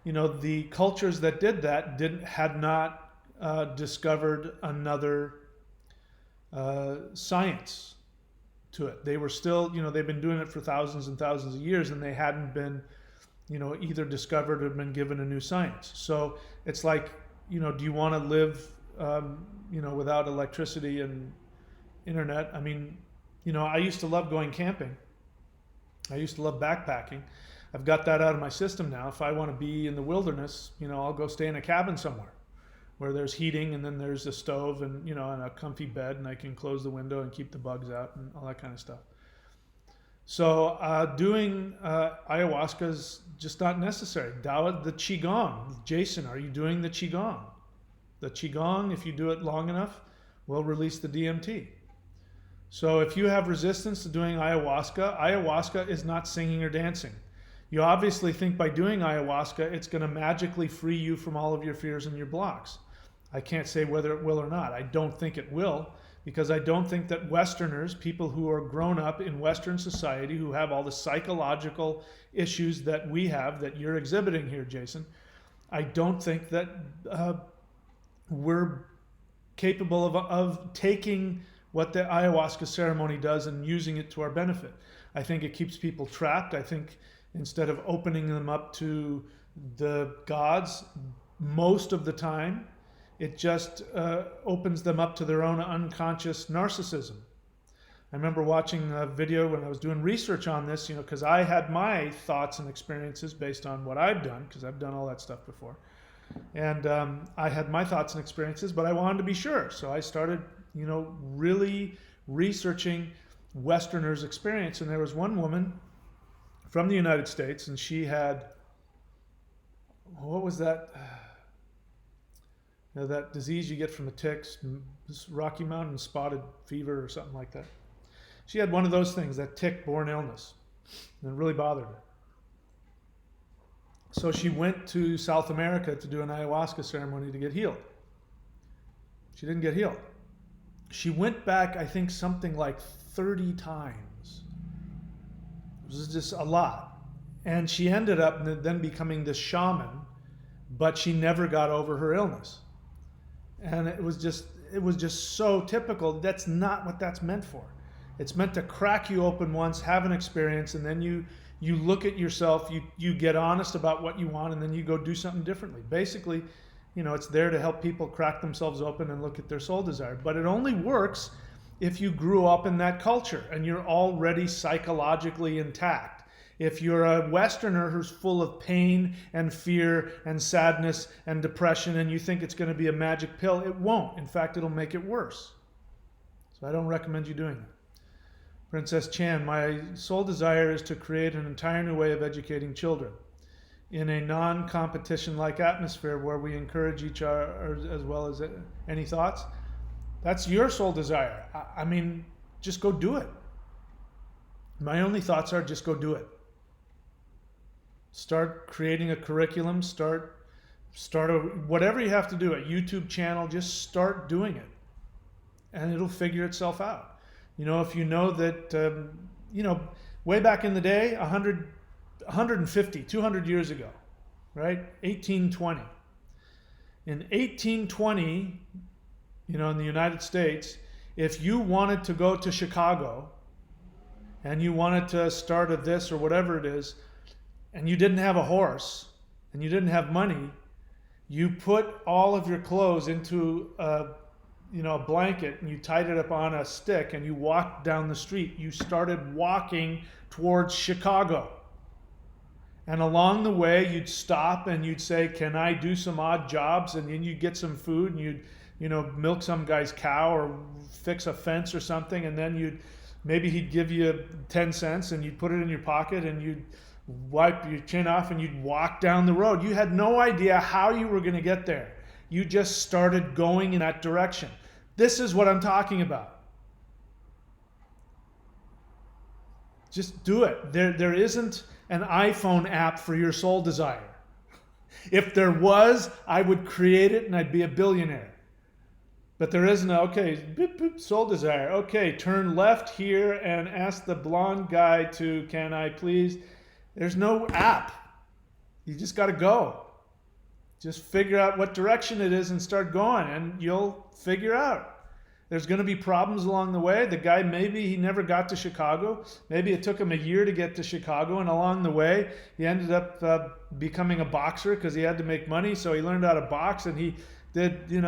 the cultures that did that had not discovered another science to it. They were still, they've been doing it for thousands and thousands of years, and they hadn't been, either discovered or been given a new science. So it's like, do you want to live, without electricity and internet? I used to love going camping. I used to love backpacking. I've got that out of my system now. If I want to be in the wilderness, I'll go stay in a cabin somewhere where there's heating, and then there's a stove and, and a comfy bed, and I can close the window and keep the bugs out and all that kind of stuff. So doing ayahuasca is just not necessary. The Qigong. Jason, are you doing the Qigong? The Qigong, if you do it long enough, will release the DMT. So if you have resistance to doing ayahuasca is not singing or dancing. You obviously think by doing ayahuasca, it's going to magically free you from all of your fears and your blocks. I can't say whether it will or not. I don't think it will, because I don't think that Westerners, people who are grown up in Western society, who have all the psychological issues that we have, that you're exhibiting here, Jason, I don't think that we're capable of taking what the ayahuasca ceremony does and using it to our benefit. I think it keeps people trapped. I think instead of opening them up to the gods, most of the time, it just opens them up to their own unconscious narcissism. I remember watching a video when I was doing research on this, because I had my thoughts and experiences based on what I've done, because I've done all that stuff before. And I had my thoughts and experiences, but I wanted to be sure. So I started really researching Westerners' experience. And there was one woman from the United States, and she had, what was that? That disease you get from the ticks, Rocky Mountain spotted fever or something like that. She had one of those things, that tick-borne illness, and it really bothered her. So she went to South America to do an ayahuasca ceremony to get healed. She didn't get healed. She went back, I think, something like 30 times. It was just a lot. And she ended up then becoming this shaman, but she never got over her illness. And it was just so typical. That's not what that's meant for. It's meant to crack you open once, have an experience, and then you look at yourself, you get honest about what you want, and then you go do something differently. Basically, it's there to help people crack themselves open and look at their soul desire. But it only works if you grew up in that culture and you're already psychologically intact. If you're a Westerner who's full of pain and fear and sadness and depression, and you think it's going to be a magic pill, it won't. In fact, it'll make it worse. So I don't recommend you doing that. Princess Chan, my sole desire is to create an entire new way of educating children in a non-competition-like atmosphere where we encourage each other as well as any thoughts. That's your sole desire. Just go do it. My only thoughts are just go do it. Start creating a curriculum, start whatever you have to do, a YouTube channel, just start doing it. And it'll figure itself out. If you know that, way back in the day, 100, 150, 200 years ago, right? 1820. In 1820, in the United States, if you wanted to go to Chicago and you wanted to start a this or whatever it is, and you didn't have a horse and you didn't have money, you put all of your clothes into a blanket and you tied it up on a stick and you walked down the street. You started walking towards Chicago. And along the way, you'd stop and you'd say, "Can I do some odd jobs?" And then you'd get some food and you'd, milk some guy's cow or fix a fence or something. And then maybe he'd give you 10 cents and you'd put it in your pocket and you'd wipe your chin off and you'd walk down the road. You had no idea how you were going to get there. You just started going in that direction. This is what I'm talking about. Just do it. There isn't an iPhone app for your soul desire. If there was, I would create it and I'd be a billionaire. But there isn't. Okay, boop, boop, soul desire. Okay, turn left here and ask the blonde guy to, "Can I please?" There's no app. You just got to go. Just figure out what direction it is and start going, and you'll figure out. There's going to be problems along the way. The guy, maybe he never got to Chicago. Maybe it took him a year to get to Chicago, and along the way, he ended up becoming a boxer because he had to make money. So he learned how to box, and he did, who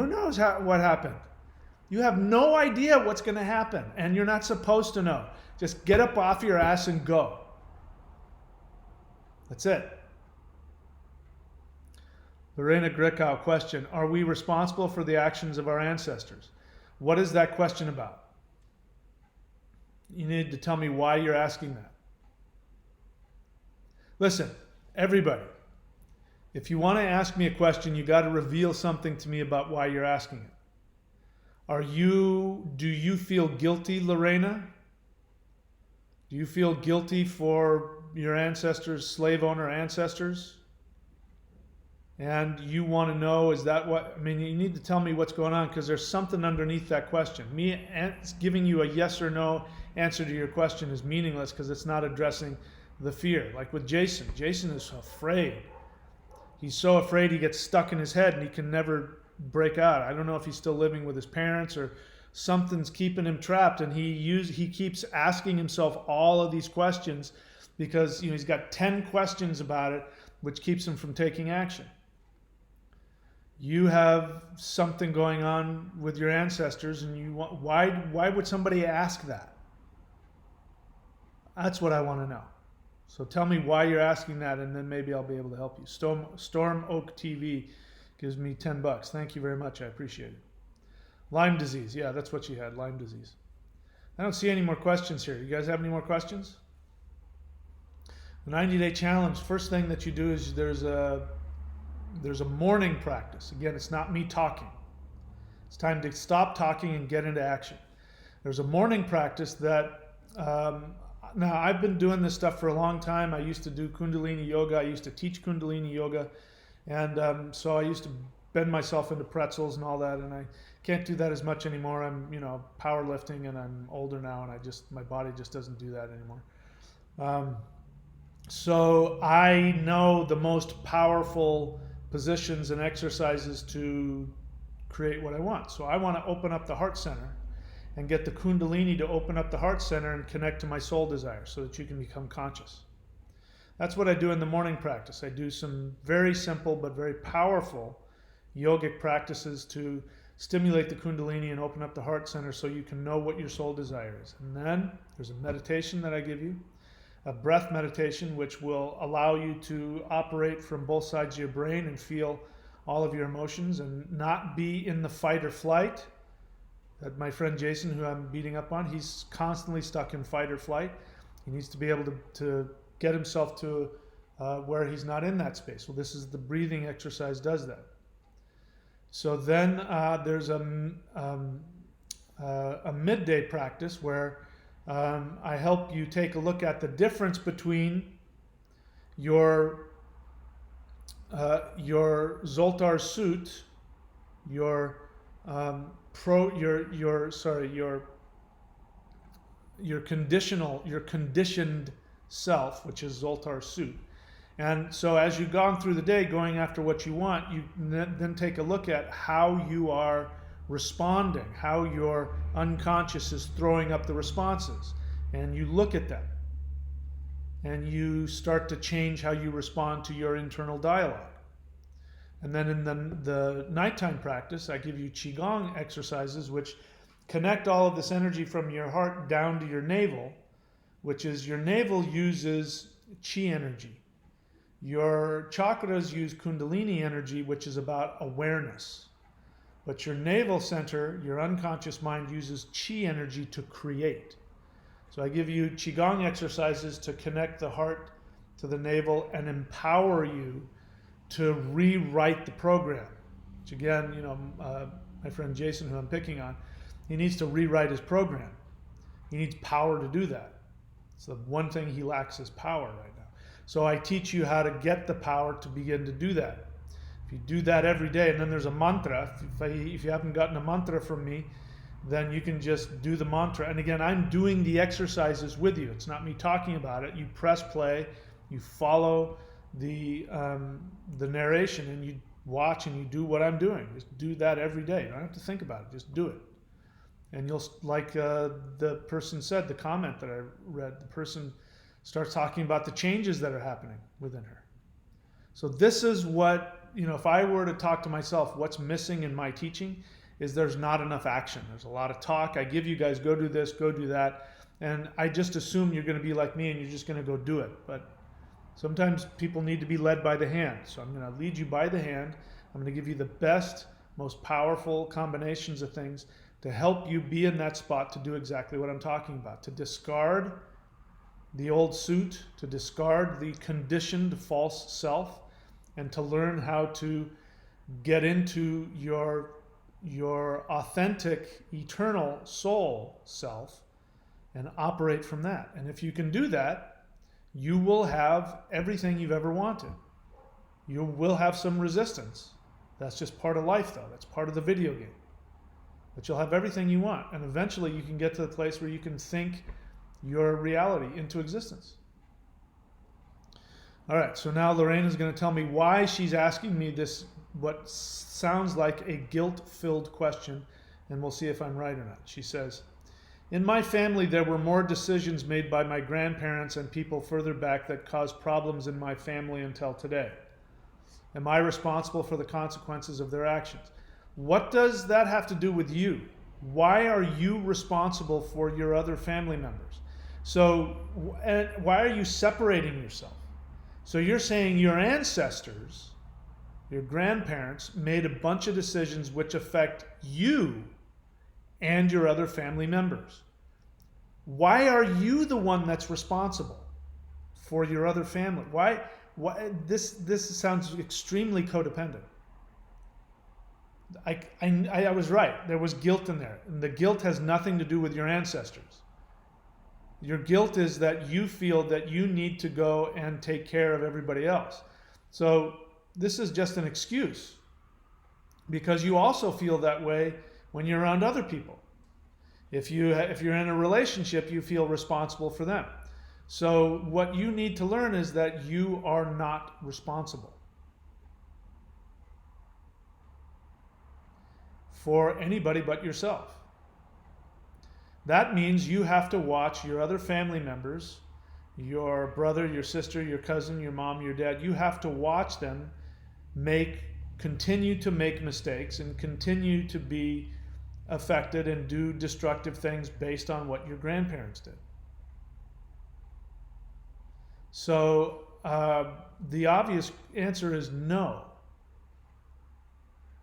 knows what happened? You have no idea what's going to happen, and you're not supposed to know. Just get up off your ass and go. That's it. Lorena Grekow question, are we responsible for the actions of our ancestors? What is that question about? You need to tell me why you're asking that. Listen, everybody, if you want to ask me a question, you got to reveal something to me about why you're asking it. Do you feel guilty, Lorena? Do you feel guilty for your ancestors, slave owner ancestors? And you want to know, is that what, you need to tell me what's going on, because there's something underneath that question. Me giving you a yes or no answer to your question is meaningless because it's not addressing the fear. Like with Jason. Jason is afraid. He's so afraid he gets stuck in his head and he can never break out. I don't know if he's still living with his parents or something's keeping him trapped, and he keeps asking himself all of these questions because he's got 10 questions about it, which keeps him from taking action. You have something going on with your ancestors, and why would somebody ask that? That's what I want to know. So tell me why you're asking that, and then maybe I'll be able to help you. Storm Oak TV gives me $10. Thank you very much. I appreciate it. Lyme disease. Yeah, that's what she had, Lyme disease. I don't see any more questions here. You guys have any more questions? The 90-day challenge, first thing that you do is there's a morning practice. Again, it's not me talking. It's time to stop talking and get into action. There's a morning practice that, now I've been doing this stuff for a long time. I used to do Kundalini yoga. I used to teach Kundalini yoga. And so I used to bend myself into pretzels and all that. And I can't do that as much anymore. I'm, powerlifting, and I'm older now, and my body just doesn't do that anymore. So I know the most powerful positions and exercises to create what I want. So I want to open up the heart center and get the Kundalini to open up the heart center and connect to my soul desire so that you can become conscious. That's what I do in the morning practice. I do some very simple but very powerful yogic practices to stimulate the Kundalini and open up the heart center so you can know what your soul desire is. And then there's a meditation that I give you, a breath meditation, which will allow you to operate from both sides of your brain and feel all of your emotions and not be in the fight or flight. That my friend Jason, who I'm beating up on, he's constantly stuck in fight or flight. He needs to be able to get himself to where he's not in that space. Well, this is the breathing exercise does that. So then there's a midday practice where I help you take a look at the difference between your zoltar suit, your your conditioned self, which is zoltar suit. And so as you've gone through the day going after what you want, you then take a look at how you are responding, how your unconscious is throwing up the responses. And you look at them. And you start to change how you respond to your internal dialogue. And then in the nighttime practice, I give you Qigong exercises which connect all of this energy from your heart down to your navel, which is your navel uses Qi energy. Your chakras use Kundalini energy, which is about awareness. But your navel center, your unconscious mind, uses Qi energy to create. So I give you Qigong exercises to connect the heart to the navel and empower you to rewrite the program. Which again, my friend Jason, who I'm picking on, he needs to rewrite his program. He needs power to do that. So the one thing he lacks is power right now. So I teach you how to get the power to begin to do that. If you do that every day, and then there's a mantra. If you haven't gotten a mantra from me, then you can just do the mantra. And again, I'm doing the exercises with you. It's not me talking about it. You press play, you follow the narration, and you watch and you do what I'm doing. Just do that every day. You don't have to think about it. Just do it. And you'll, like the person said, the comment that I read, the person starts talking about the changes that are happening within her. So this is what, if I were to talk to myself, what's missing in my teaching is there's not enough action. There's a lot of talk. I give you guys, go do this, go do that. And I just assume you're going to be like me and you're just going to go do it. But sometimes people need to be led by the hand. So I'm going to lead you by the hand. I'm going to give you the best, most powerful combinations of things to help you be in that spot to do exactly what I'm talking about. To discard the old suit, to discard the conditioned false self, and to learn how to get into your authentic, eternal soul self and operate from that. And if you can do that, you will have everything you've ever wanted. You will have some resistance. That's just part of life, though. That's part of the video game. But you'll have everything you want. And eventually you can get to the place where you can think your reality into existence. All right, so now Lorraine is going to tell me why she's asking me this, what sounds like a guilt-filled question, and we'll see if I'm right or not. She says, in my family, there were more decisions made by my grandparents and people further back that caused problems in my family until today. Am I responsible for the consequences of their actions? What does that have to do with you? Why are you responsible for your other family members? So why are you separating yourself? So you're saying your ancestors, your grandparents, made a bunch of decisions which affect you and your other family members. Why are you the one that's responsible for your other family? Why this sounds extremely codependent. I was right. There was guilt in there. And the guilt has nothing to do with your ancestors. Your guilt is that you feel that you need to go and take care of everybody else. So this is just an excuse, because you also feel that way when you're around other people. If you're in a relationship, you feel responsible for them. So what you need to learn is that you are not responsible for anybody but yourself. That means you have to watch your other family members, your brother, your sister, your cousin, your mom, your dad. You have to watch them continue to make mistakes and continue to be affected and do destructive things based on what your grandparents did. So the obvious answer is no.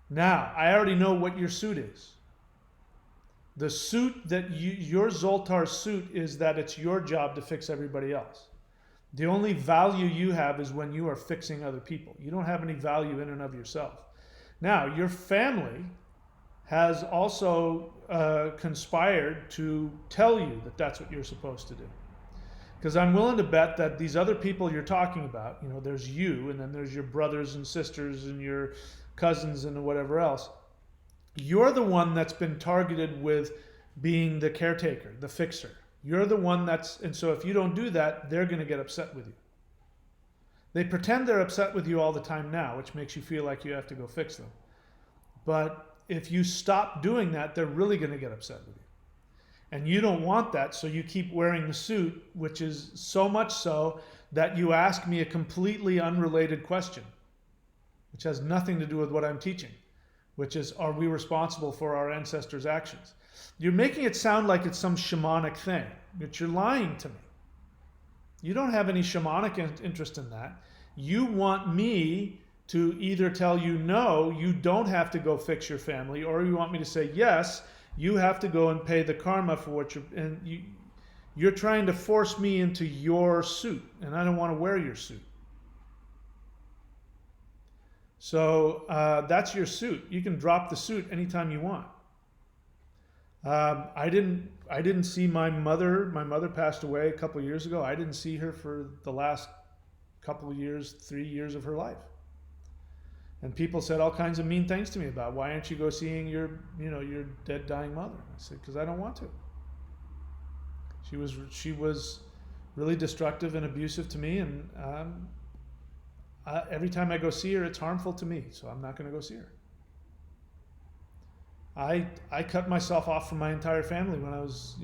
Now, I already know what your suit is. The suit that your Zoltar suit is that it's your job to fix everybody else. The only value you have is when you are fixing other people. You don't have any value in and of yourself. Now, your family has also conspired to tell you that that's what you're supposed to do. Because I'm willing to bet that these other people you're talking about, there's you, and then there's your brothers and sisters and your cousins and whatever else. You're the one that's been targeted with being the caretaker, the fixer. You're the one and so if you don't do that, they're going to get upset with you. They pretend they're upset with you all the time now, which makes you feel like you have to go fix them. But if you stop doing that, they're really going to get upset with you. And you don't want that, so you keep wearing the suit, which is so much so that you ask me a completely unrelated question, which has nothing to do with what I'm teaching, which is, are we responsible for our ancestors' actions? You're making it sound like it's some shamanic thing, but you're lying to me. You don't have any shamanic interest in that. You want me to either tell you, no, you don't have to go fix your family, or you want me to say, yes, you have to go and pay the karma for what you're trying to force me into your suit, and I don't want to wear your suit. So that's your suit. You can drop the suit anytime you want. I didn't see my mother. My mother passed away a couple of years ago. I didn't see her for the last couple of years, 3 years of her life. And people said all kinds of mean things to me about, why aren't you go seeing your dead, dying mother? I said, because I don't want to. She was really destructive and abusive to me, and every time I go see her, it's harmful to me, so I'm not going to go see her. I cut myself off from my entire family when I was,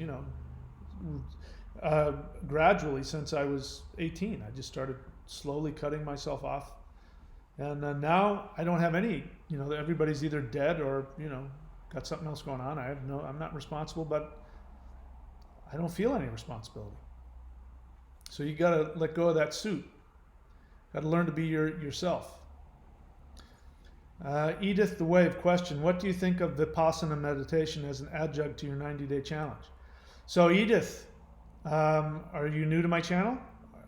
gradually since I was 18. I just started slowly cutting myself off. And now I don't have any, everybody's either dead or, got something else going on. I'm not responsible, but I don't feel any responsibility. So you got to let go of that suit. Got to learn to be yourself. Edith the Wave question, what do you think of Vipassana meditation as an adjunct to your 90-day challenge? So Edith, are you new to my channel?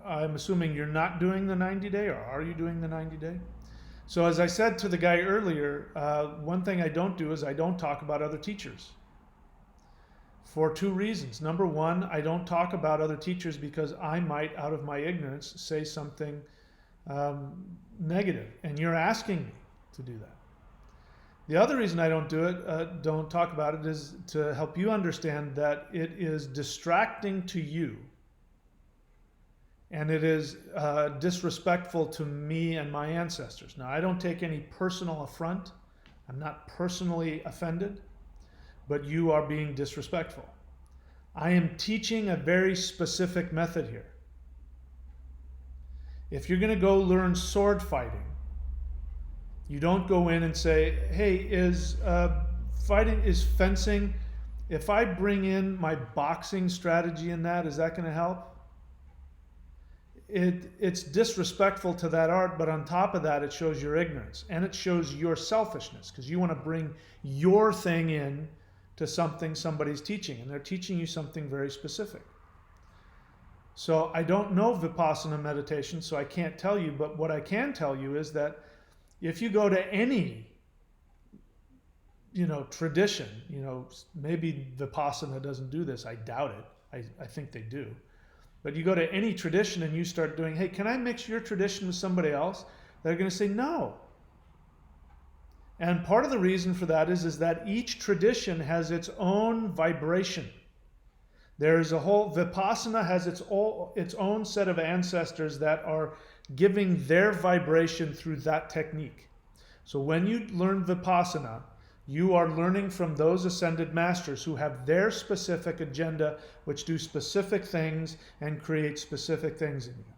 I'm assuming you're not doing the 90-day, or are you doing the 90-day? So as I said to the guy earlier, one thing I don't do is I don't talk about other teachers. For two reasons. Number one, I don't talk about other teachers because I might, out of my ignorance, say something negative, and you're asking me to do that. The other reason I don't do it, don't talk about it, is to help you understand that it is distracting to you, and it is disrespectful to me and my ancestors. Now, I don't take any personal affront. I'm not personally offended, but you are being disrespectful. I am teaching a very specific method here. If you're going to go learn sword fighting, you don't go in and say, hey, is fencing, if I bring in my boxing strategy in that, is that going to help? It's disrespectful to that art, but on top of that, it shows your ignorance, and it shows your selfishness, because you want to bring your thing in to something somebody's teaching, and they're teaching you something very specific. So I don't know Vipassana meditation, so I can't tell you, but what I can tell you is that if you go to any tradition, maybe Vipassana doesn't do this, I doubt it, I think they do. But you go to any tradition and you start doing, hey, can I mix your tradition with somebody else? They're going to say no. And part of the reason for that is that each tradition has its own vibration. There's a whole, Vipassana has its own set of ancestors that are giving their vibration through that technique. So when you learn Vipassana, you are learning from those ascended masters who have their specific agenda, which do specific things and create specific things in you.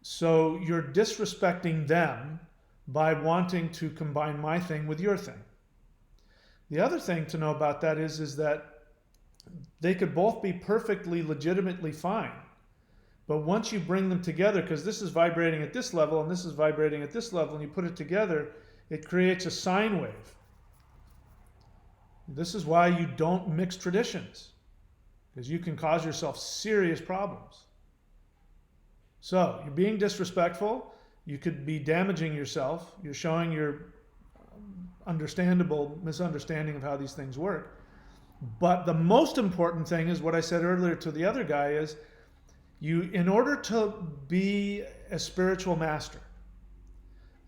So you're disrespecting them by wanting to combine my thing with your thing. The other thing to know about that is that they could both be perfectly legitimately fine. But once you bring them together, because this is vibrating at this level and this is vibrating at this level, and you put it together, it creates a sine wave. This is why you don't mix traditions, because you can cause yourself serious problems. So you're being disrespectful. You could be damaging yourself. You're showing your understandable misunderstanding of how these things work. But the most important thing is what I said earlier to the other guy is, in order to be a spiritual master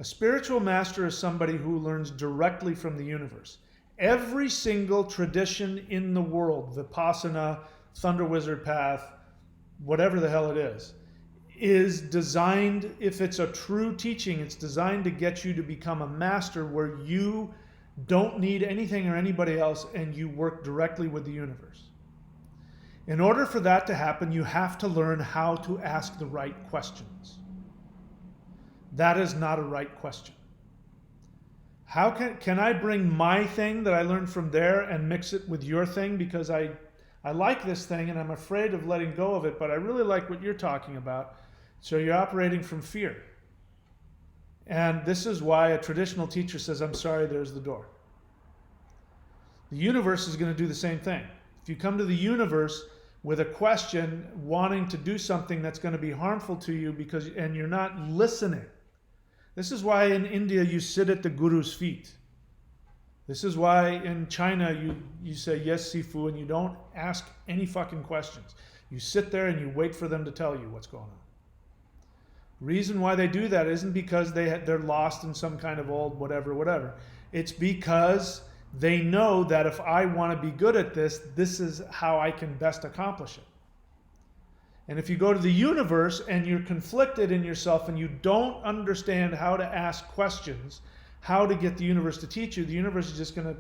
is somebody who learns directly from the universe. Every single tradition in the world, Vipassana, Thunder Wizard Path, whatever the hell it is designed, if it's a true teaching, it's designed to get you to become a master where you don't need anything or anybody else and you work directly with the universe. In order for that to happen, you have to learn how to ask the right questions. That is not a right question. How can I bring my thing that I learned from there and mix it with your thing because I like this thing and I'm afraid of letting go of it, but I really like what you're talking about. So you're operating from fear. And this is why a traditional teacher says, I'm sorry, there's the door. The universe is going to do the same thing. If you come to the universe with a question, wanting to do something that's going to be harmful to you and you're not listening. This is why in India you sit at the guru's feet. This is why in China you say, yes, Sifu, and you don't ask any fucking questions. You sit there and you wait for them to tell you what's going on. Reason why they do that isn't because they're lost in some kind of old whatever. It's because they know that if I want to be good at this, this is how I can best accomplish it. And if you go to the universe and you're conflicted in yourself and you don't understand how to ask questions, how to get the universe to teach you, the universe is just going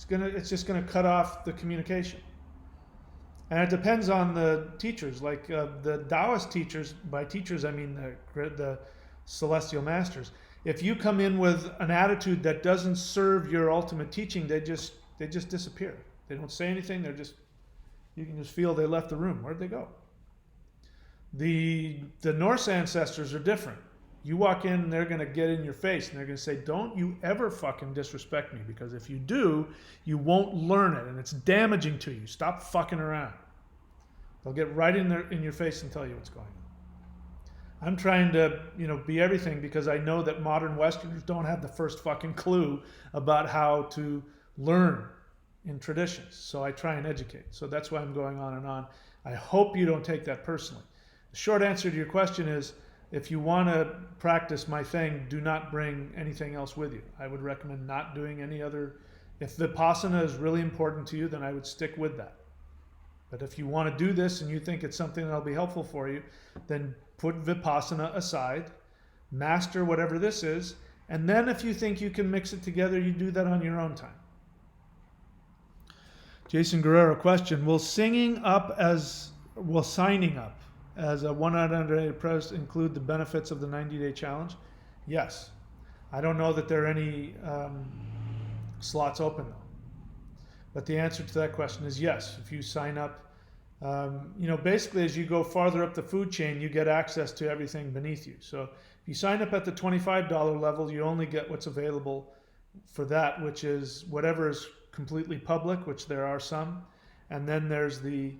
to cut off the communication. And it depends on the teachers. Like the Taoist teachers, by teachers I mean the celestial masters. If you come in with an attitude that doesn't serve your ultimate teaching, they just disappear. They don't say anything. You can just feel they left the room. Where'd they go? The Norse ancestors are different. You walk in and they're going to get in your face and they're going to say, don't you ever fucking disrespect me, because if you do, you won't learn it and it's damaging to you. Stop fucking around. They'll get right in your face and tell you what's going on. I'm trying to, be everything because I know that modern Westerners don't have the first fucking clue about how to learn in traditions. So I try and educate. So that's why I'm going on and on. I hope you don't take that personally. The short answer to your question is, if you want to practice my thing, do not bring anything else with you. I would recommend not doing any other. If Vipassana is really important to you, then I would stick with that. But if you want to do this and you think it's something that'll be helpful for you, then put Vipassana aside, master whatever this is, and then if you think you can mix it together, you do that on your own time. Jason Guerrero question, will signing up as a 100 press include the benefits of the 90-day challenge? Yes. I don't know that there are any slots open though. But the answer to that question is yes. If you sign up, basically as you go farther up the food chain, you get access to everything beneath you. So if you sign up at the $25 level, you only get what's available for that, which is whatever is completely public, which there are some, and then there's the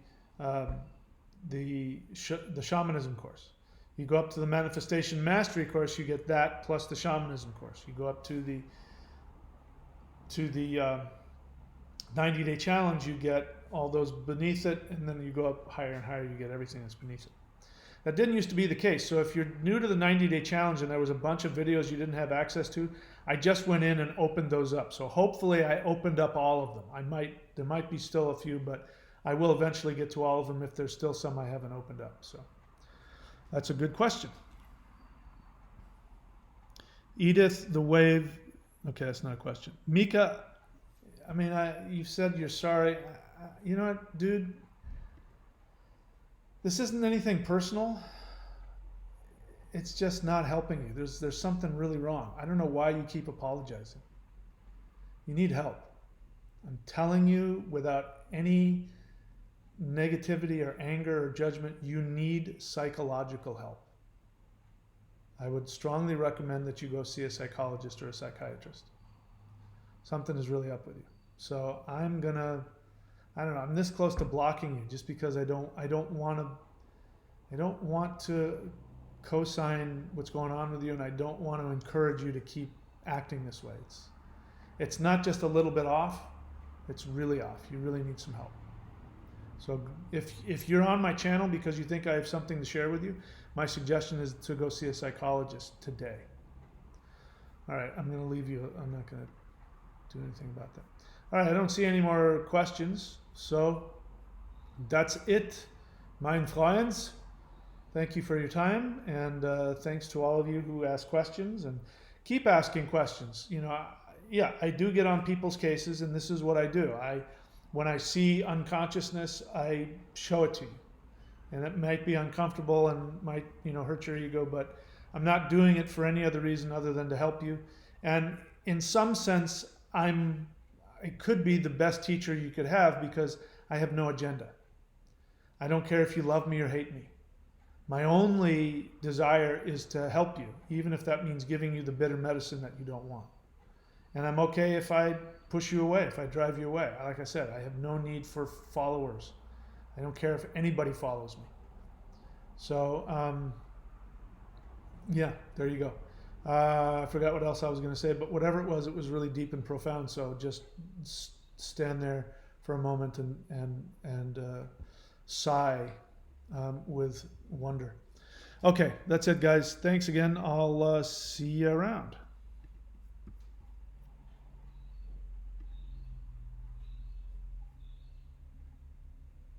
shamanism course. You go up to the manifestation mastery course, you get that plus the shamanism course. You go up to the 90-day challenge, you get all those beneath it, and then you go up higher and higher, you get everything that's beneath it. That didn't used to be the case. So if you're new to the 90-day challenge and there was a bunch of videos you didn't have access to, I just went in and opened those up. So hopefully I opened up all of them. There might be still a few, but I will eventually get to all of them if there's still some I haven't opened up. So that's a good question. Edith, the wave. Okay, that's not a question. Mika, you said you're sorry. You know what, dude? This isn't anything personal. It's just not helping you. There's something really wrong. I don't know why you keep apologizing. You need help. I'm telling you without any negativity or anger or judgment, you need psychological help. I would strongly recommend that you go see a psychologist or a psychiatrist. Something is really up with you. So I'm this close to blocking you just because I don't want to co-sign what's going on with you, and I don't want to encourage you to keep acting this way. It's not just a little bit off, it's really off. You really need some help. So if you're on my channel because you think I have something to share with you, my suggestion is to go see a psychologist today. All right, I'm going to leave you. I'm not going to do anything about that. All right, I don't see any more questions, so that's it, mein Freunds. Thank you for your time, and thanks to all of you who ask questions and keep asking questions. Yeah, I do get on people's cases, and this is what I do. When I see unconsciousness, I show it to you, and it might be uncomfortable and might hurt your ego, but I'm not doing it for any other reason other than to help you. And in some sense, I could be the best teacher you could have because I have no agenda. I don't care if you love me or hate me. My only desire is to help you, even if that means giving you the bitter medicine that you don't want. And I'm okay if I push you away, if I drive you away. Like I said, I have no need for followers. I don't care if anybody follows me. So, yeah, there you go. I forgot what else I was going to say, but whatever it was really deep and profound. So just stand there for a moment and sigh with wonder. Okay, that's it, guys. Thanks again. I'll see you around.